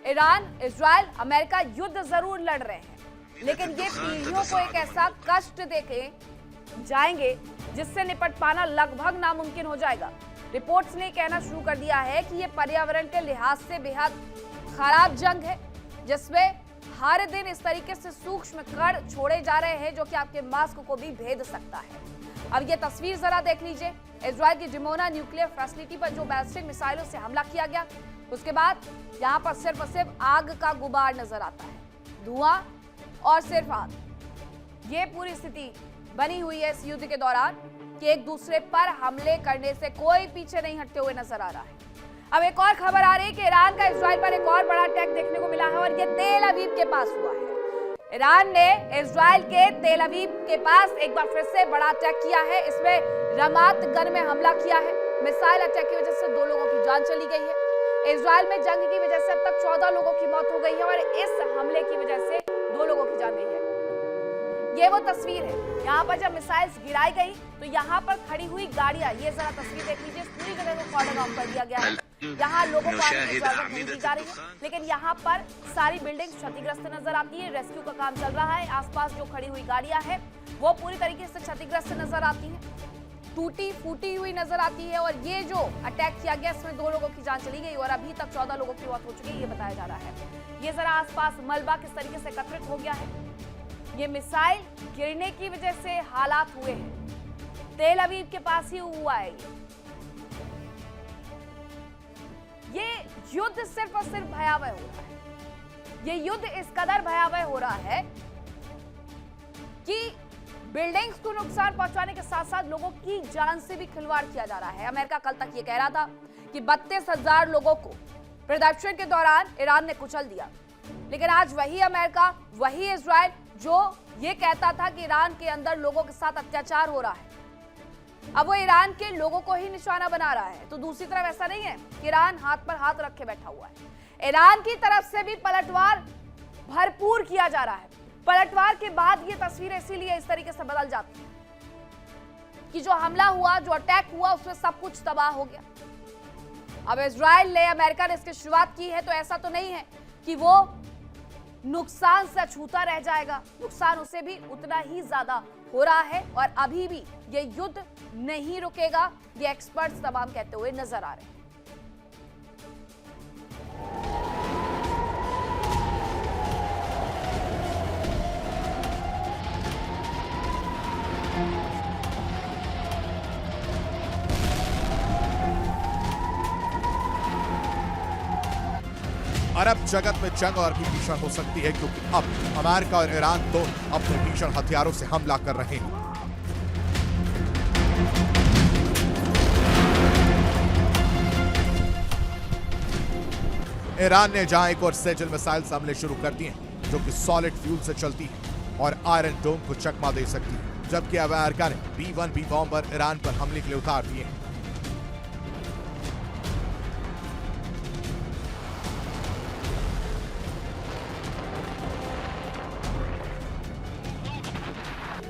ईरान, इजराइल, अमेरिका युद्ध जरूर लड़ रहे हैं, लेकिन ये पीढ़ियों को एक ऐसा कष्ट देके जाएंगे जिससे निपट पाना लगभग नामुमकिन हो जाएगा। रिपोर्ट्स ने कहना शुरू कर दिया है कि ये पर्यावरण के लिहाज से बेहद खराब जंग है, जिसमें हर दिन इस तरीके से सूक्ष्म कण छोड़े जा रहे हैं जो कि आपके मास्क को भी भेद सकता है। अब ये तस्वीर जरा देख लीजिए। इजराइल की डिमोना न्यूक्लियर फैसिलिटी पर जो बैलिस्टिक मिसाइलों से हमला किया गया, उसके बाद यहाँ पर सिर्फ और सिर्फ आग का गुबार नजर आता है, धुआं और सिर्फ आग। ये पूरी स्थिति बनी हुई है इस युद्ध के दौरान कि एक दूसरे पर हमले करने से कोई पीछे नहीं हटते हुए नजर आ रहा है। अब एक और खबर आ रही है कि ईरान का इजराइल पर एक और बड़ा अटैक देखने को मिला है और ये तेल अवीव के पास हुआ है। ईरान ने इजराइल के तेल अवीव के पास एक बार फिर से बड़ा अटैक किया है। इसमें रमात गन में हमला किया है। मिसाइल अटैक की वजह से 2 लोगों की जान चली गई है। इजराइल में जंग की वजह से अब तक 14 लोगों की मौत हो गई है और इस हमले की वजह से 2 लोगों की जान गई है। ये वो तस्वीर है, यहाँ पर जब मिसाइल्स गिराई गई तो यहाँ पर खड़ी हुई गाड़ियां, ये जरा तस्वीर देख लीजिए। पूरी जगह को कॉर्डन ऑफ कर दिया गया है। यहाँ लोगों को आने की इजाजत नहीं दी जा रही है, लेकिन यहाँ पर सारी बिल्डिंग्स क्षतिग्रस्त नजर आती है। रेस्क्यू का काम चल रहा है। आसपास जो खड़ी हुई गाड़ियां हैं वो पूरी तरीके से क्षतिग्रस्त नजर आती हैं, टूटी फूटी हुई नजर आती है। और ये जो अटैक किया गया, इसमें 2 लोगों की जान चली गई और अभी तक 14 लोगों की मौत हो चुकी है, ये बताया जा रहा है। ये जरा आसपास मलबा किस तरीके से एकत्रित हो गया है। ये मिसाइल गिरने की वजह से हालात हुए हैं। तेल अवीव के पास ही हुआ है ये युद्ध सिर्फ और सिर्फ भयावह हो रहा है। ये युद्ध इस कदर भयावह हो रहा है कि बिल्डिंग्स को नुकसान पहुंचाने के साथ साथ लोगों की जान से भी खिलवाड़ किया जा रहा है। अमेरिका कल तक ये कह रहा था कि 32,000 लोगों को प्रदर्शन के दौरान ईरान ने कुचल दिया, लेकिन आज वही अमेरिका, वही इजराइल जो ये कहता था कि ईरान के अंदर लोगों के साथ अत्याचार हो रहा है, अब वो ईरान के लोगों को ही निशाना बना रहा है। तो दूसरी तरफ ऐसा नहीं है कि ईरान हाथ पर हाथ रखे बैठा हुआ है। ईरान की तरफ से भी पलटवार भरपूर किया जा रहा है। पलटवार के बाद ये तस्वीरें इसीलिए इस तरीके से बदल जाती है कि जो हमला हुआ, जो अटैक हुआ, उसमें सब कुछ तबाह हो गया। अब इजराइल ने, अमेरिका ने इसकी शुरुआत की है, तो ऐसा तो नहीं है कि वो नुकसान से अछूता रह जाएगा। नुकसान उसे भी उतना ही ज्यादा हो रहा है और अभी भी ये युद्ध नहीं रुकेगा, ये एक्सपर्ट्स तमाम कहते हुए नजर आ रहे हैं। अरब जगत में जंग और भी भीषण हो सकती है, क्योंकि अब अमेरिका और ईरान दोनों अपने भीषण हथियारों से हमला कर रहे हैं। ईरान ने जहां एक और सेजल मिसाइल हमले शुरू कर दिए हैं, जो कि सॉलिड फ्यूल से चलती है और आयरन डोम को चकमा दे सकती है, जबकि अमेरिका ने B-1B बॉम्बर ईरान पर हमले के लिए उतार दिए हैं।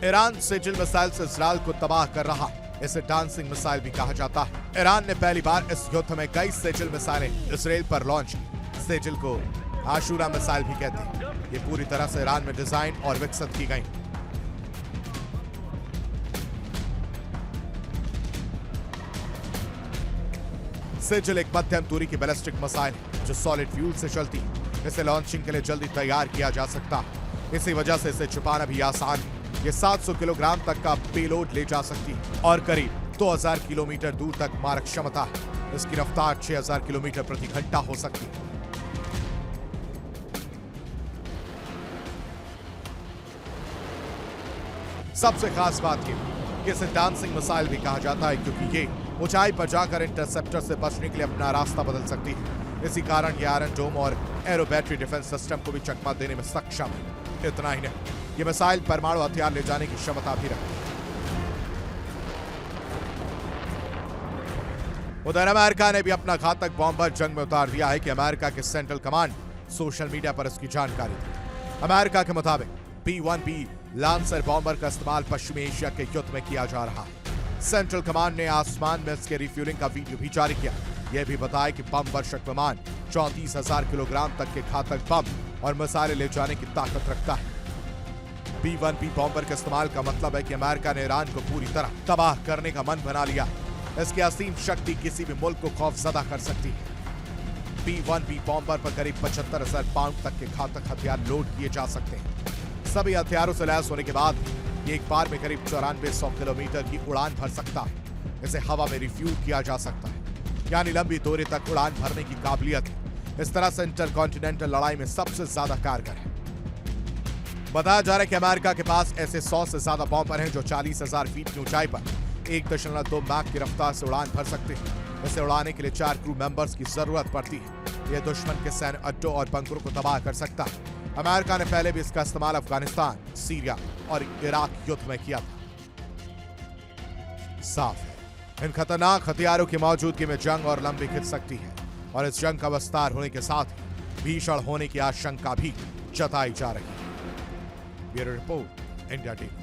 ईरान सेजल मिसाइल से इजरायल को तबाह कर रहा है। इसे डांसिंग मिसाइल भी कहा जाता है। ईरान ने पहली बार इस युद्ध में कई सेजल मिसाइलें इसराइल पर लॉन्च की। सेजल को आशूरा मिसाइल भी कहते हैं। ये पूरी तरह से ईरान में डिजाइन और विकसित की गई। सेजिल एक मध्यम दूरी की बैलिस्टिक मिसाइल है जो सॉलिड फ्यूल से चलती है। इसे लॉन्चिंग के लिए जल्दी तैयार किया जा सकता है। इसी वजह से इसे छुपाना भी आसान है। ये 700 किलोग्राम तक का पेलोड ले जा सकती है और करीब 2000 किलोमीटर दूर तक मारक क्षमता है। इसकी रफ्तार 6000 किलोमीटर प्रति घंटा हो सकती है। सबसे खास बात ये कि इसे डांसिंग मिसाइल भी कहा जाता है क्योंकि ये ऊंचाई पर जाकर इंटरसेप्टर से बचने के लिए अपना रास्ता बदल सकती है। इसी कारण ये आयरन डोम और एरो बैटरी डिफेंस सिस्टम को भी चकमा देने में सक्षम है। इतना ही नहीं, ये मिसाइल परमाणु हथियार ले जाने की क्षमता भी रखती है। उधर अमेरिका ने भी अपना घातक बॉम्बर जंग में उतार दिया है कि अमेरिका के सेंट्रल कमांड सोशल मीडिया पर इसकी जानकारी दी। अमेरिका के मुताबिक P-1B लांसर बॉम्बर का इस्तेमाल पश्चिमी एशिया के युद्ध में किया जा रहा है। सेंट्रल कमांड ने आसमान में इसके रिफ्यूलिंग का वीडियो भी जारी किया। यह भी बताया कि बम वर्षक विमान 34,000 किलोग्राम तक के घातक बम और मिसाइलें ले जाने की ताकत रखता है। P-1B बॉम्बर के इस्तेमाल का मतलब है कि अमेरिका ने ईरान को पूरी तरह तबाह करने का मन बना लिया। इसकी असीम शक्ति किसी भी मुल्क को खौफजदा कर सकती है। P-1B बॉम्बर पर करीब 75,000 पाउंड तक के घातक हथियार लोड किए जा सकते हैं। सभी हथियारों से लैस होने के बाद ये एक बार में करीब 9400 किलोमीटर की उड़ान भर सकता है। इसे हवा में रिफ्यूल किया जा सकता है, यानी लंबी दूरी तक उड़ान भरने की काबिलियत है। इस तरह से इंटरकॉन्टिनेंटल लड़ाई में सबसे ज्यादा कारगर है। बताया जा रहा है कि अमेरिका के पास ऐसे 100 से ज्यादा बॉम्बर हैं जो 40,000 फीट की ऊंचाई पर 1.2 मैक की रफ्तार से उड़ान भर सकते हैं। इसे उड़ाने के लिए 4 क्रू मेंबर्स की जरूरत पड़ती है। यह दुश्मन के सैन्य अड्डों और बंकरों को तबाह कर सकता है। अमेरिका ने पहले भी इसका इस्तेमाल अफगानिस्तान, सीरिया और इराक युद्ध में किया था। साफ है, इन खतरनाक हथियारों की मौजूदगी में जंग और लंबी खिंच सकती है और इस जंग का विस्तार होने के साथ ही भीषण होने की आशंका भी जताई जा रही है। Bureau report, India TV.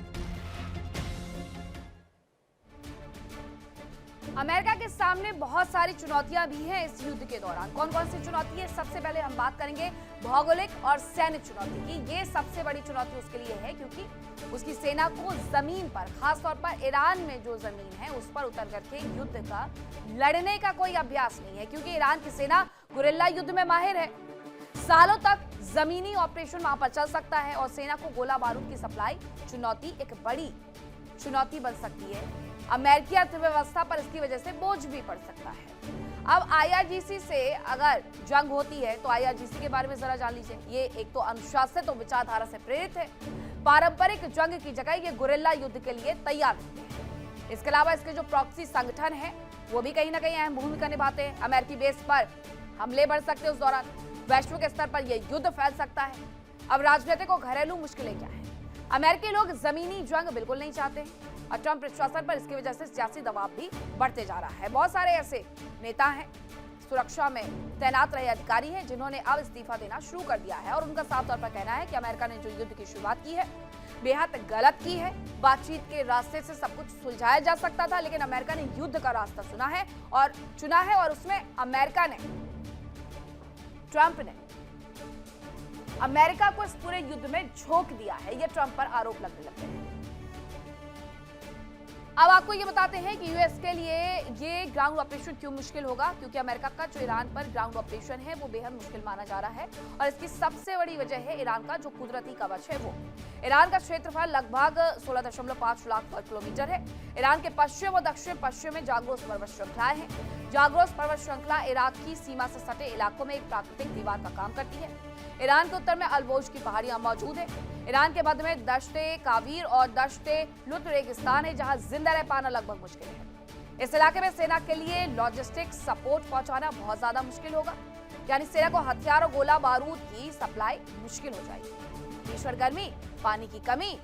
America के सामने बहुत सारी चुनौतियां भी हैं इस युद्ध के दौरान। कौन कौन सी चुनौती है? सबसे पहले हम बात करेंगे भौगोलिक और सैन्य चुनौती की। ये सबसे बड़ी चुनौती उसके लिए है क्योंकि उसकी सेना को जमीन पर, खासतौर पर ईरान में जो जमीन है उस पर उतर करके युद्ध का लड़ने का कोई अभ्यास नहीं है, क्योंकि ईरान की सेना गुरिल्ला युद्ध में माहिर है। सालों तक जमीनी ऑपरेशन वहां पर चल सकता है और सेना को गोला बारूद की सप्लाई चुनौती एक बड़ी चुनौती बन सकती है। अमेरिकी अर्थव्यवस्था पर इसकी वजह से बोझ भी पड़ सकता है। अब IRGC से अगर जंग होती है तो IRGC के बारे में जरा जान लीजिए। ये एक तो अनुशासित और विचारधारा से प्रेरित है। पारंपरिक जंग की जगह ये गुरिल्ला युद्ध के लिए तैयार होते हैं। इसके अलावा इसके जो प्रॉक्सी संगठन है वो भी कहीं ना कहीं अहम भूमिका निभाते हैं। अमेरिकी बेस पर हमले बढ़ सकते हैं, उस दौरान वैश्विक स्तर पर यह युद्ध फैल सकता है। अब राजनीतिक और घरेलू मुश्किलें क्या है? अमेरिकी लोग जमीनी जंग बिल्कुल नहीं चाहते हैं और ट्रंप प्रशासन पर इसकी वजह से सियासी दबाव भी बढ़ते जा रहा है। बहुत सारे ऐसे नेता हैं, सुरक्षा में तैनात रहे अधिकारी हैं जिन्होंने अब इस्तीफा देना शुरू कर दिया है और उनका साफ तौर पर कहना है कि अमेरिका ने जो युद्ध की शुरुआत की है बेहद गलत की है। बातचीत के रास्ते से सब कुछ सुलझाया जा सकता था, लेकिन अमेरिका ने युद्ध का रास्ता चुना है और उसमें अमेरिका ने, ट्रंप ने अमेरिका को इस पूरे युद्ध में झोंक दिया है। यह ट्रंप पर आरोप लगने लगे हैं। अब आपको ये बताते हैं कि यूएस के लिए ये ग्राउंड ऑपरेशन क्यों मुश्किल होगा, क्योंकि अमेरिका का जो ईरान पर ग्राउंड ऑपरेशन है वो बेहद मुश्किल माना जा रहा है और इसकी सबसे बड़ी वजह है ईरान का जो कुदरती कवच है वो। ईरान का क्षेत्रफल लगभग 16.5 लाख वर्ग किलोमीटर है। ईरान के पश्चिम और दक्षिण पश्चिम में जाग्रोस पर्वत श्रृंखलाएं हैं। जाग्रोस पर्वत श्रृंखला इराक की सीमा से सटे इलाकों में एक प्राकृतिक दीवार का काम करती है। ईरान के उत्तर में अलबोज की पहाड़ियां मौजूद है। ईरान के मध्य में दश्ते कावीर और दश्ते लुत रेगिस्तान है, जहां जिंदा रह पाना लगभग मुश्किल है। इस इलाके में सेना के लिए लॉजिस्टिक सपोर्ट पहुंचाना बहुत ज्यादा मुश्किल होगा, यानी सेना को हथियार और गोला बारूद की सप्लाई मुश्किल हो जाएगी। भीषण गर्मी, पानी की कमी,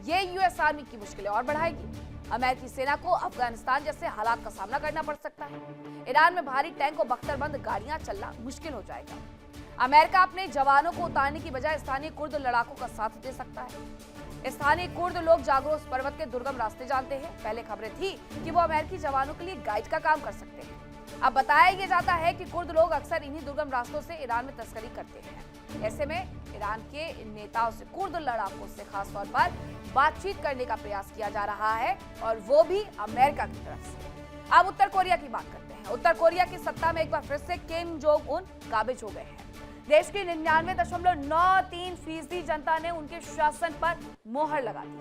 ये यूएस आर्मी की मुश्किलें और बढ़ाएगी। अमेरिकी सेना को अफगानिस्तान जैसे हालात का सामना करना पड़ सकता है। ईरान में भारी टैंक और बख्तरबंद गाड़ियां चलना मुश्किल हो जाएगा। अमेरिका अपने जवानों को उतारने की बजाय स्थानीय कुर्द लड़ाकों का साथ दे सकता है। स्थानीय कुर्द लोग जाग्रोस पर्वत के दुर्गम रास्ते जानते हैं। पहले खबरें थी कि वो अमेरिकी जवानों के लिए गाइड का काम कर सकते हैं। अब बताया यह जाता है कि कुर्द लोग अक्सर इन्हीं दुर्गम रास्तों से ईरान में तस्करी करते हैं। ऐसे में ईरान के नेताओं से, कुर्द लड़ाकों से खासतौर पर बातचीत करने का प्रयास किया जा रहा है और वो भी अमेरिका की तरफ से। अब उत्तर कोरिया की बात करते हैं। उत्तर कोरिया की सत्ता में एक बार फिर से किम जोंग उन काबिज हो गए हैं। देश की 99.93% जनता ने उनके शासन पर मोहर लगा दी है।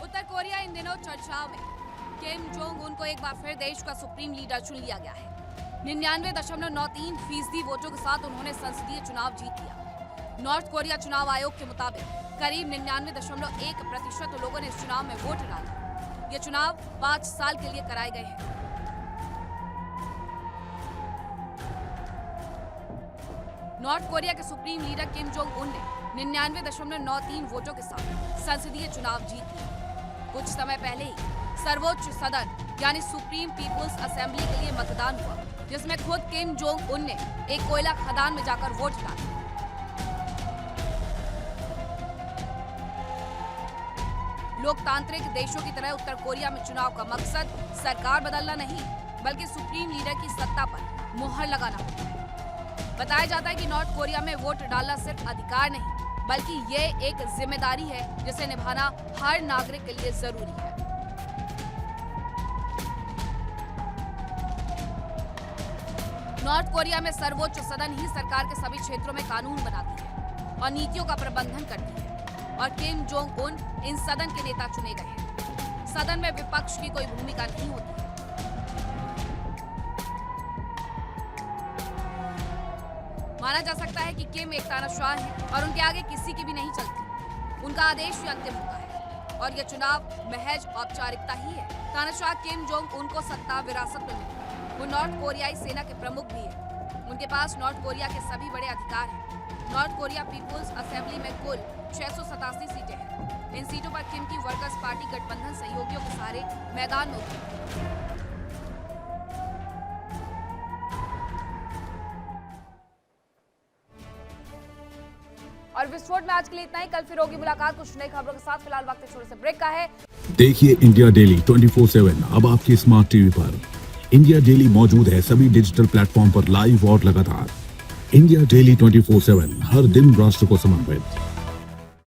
उत्तर कोरिया इन दिनों चर्चाओं में। किम जोंग उन को एक बार फिर देश का सुप्रीम लीडर चुन लिया गया है। 99.93% वोटों के साथ उन्होंने संसदीय चुनाव जीत लिया। नॉर्थ कोरिया चुनाव आयोग के मुताबिक करीब 99.1% लोगों ने इस चुनाव में वोट डाला। ये चुनाव 5 साल के लिए कराए गए हैं। नॉर्थ कोरिया के supreme leader Kim Jong Un ने 99.93 वोटों के साथ संसदीय चुनाव जीत लिया। कुछ समय पहले ही सर्वोच्च सदन यानी सुप्रीम पीपुल्स असेंबली के लिए मतदान हुआ, जिसमें खुद किम जोंग उन ने एक कोयला खदान में जाकर वोट डाला। लोकतांत्रिक देशों की तरह उत्तर कोरिया में चुनाव का मकसद सरकार बदलना नहीं, बल्कि सुप्रीम लीडर की सत्ता पर मुहर लगाना होता है। बताया जाता है कि नॉर्थ कोरिया में वोट डालना सिर्फ अधिकार नहीं, बल्कि ये एक जिम्मेदारी है जिसे निभाना हर नागरिक के लिए जरूरी है। नॉर्थ कोरिया में सर्वोच्च सदन ही सरकार के सभी क्षेत्रों में कानून बनाती है और नीतियों का प्रबंधन करती है, और किम जोंग उन इन सदन के नेता चुने गए हैं। सदन में विपक्ष की कोई भूमिका नहीं होती है। माना जा सकता है कि किम एक तानाशाह है और उनके आगे किसी की भी नहीं चलती। उनका आदेश ही अंतिम होता है और यह चुनाव महज औपचारिकता ही है। तानाशाह किम जोंग उन को सत्ता विरासत में मिली। वो नॉर्थ कोरियाई सेना के प्रमुख भी हैं। उनके पास नॉर्थ कोरिया के सभी बड़े अधिकार हैं। नॉर्थ कोरिया पीपुल्स असेंबली में कुल 687 सीटें हैं। इन सीटों पर किम की वर्कर्स पार्टी गठबंधन सहयोगियों के सहारे मैदान में उतरे। और विस्फोट में आज के लिए इतना ही। कल फिर होगी मुलाकात कुछ नई खबरों के साथ। फिलहाल वक्त छोटे से ब्रेक का है। देखिए इंडिया डेली 24/7 अब आपकी स्मार्ट टीवी पर। इंडिया डेली मौजूद है सभी डिजिटल प्लेटफॉर्म पर लाइव और लगातार। इंडिया डेली 24/7 हर दिन राष्ट्र को समर्पित।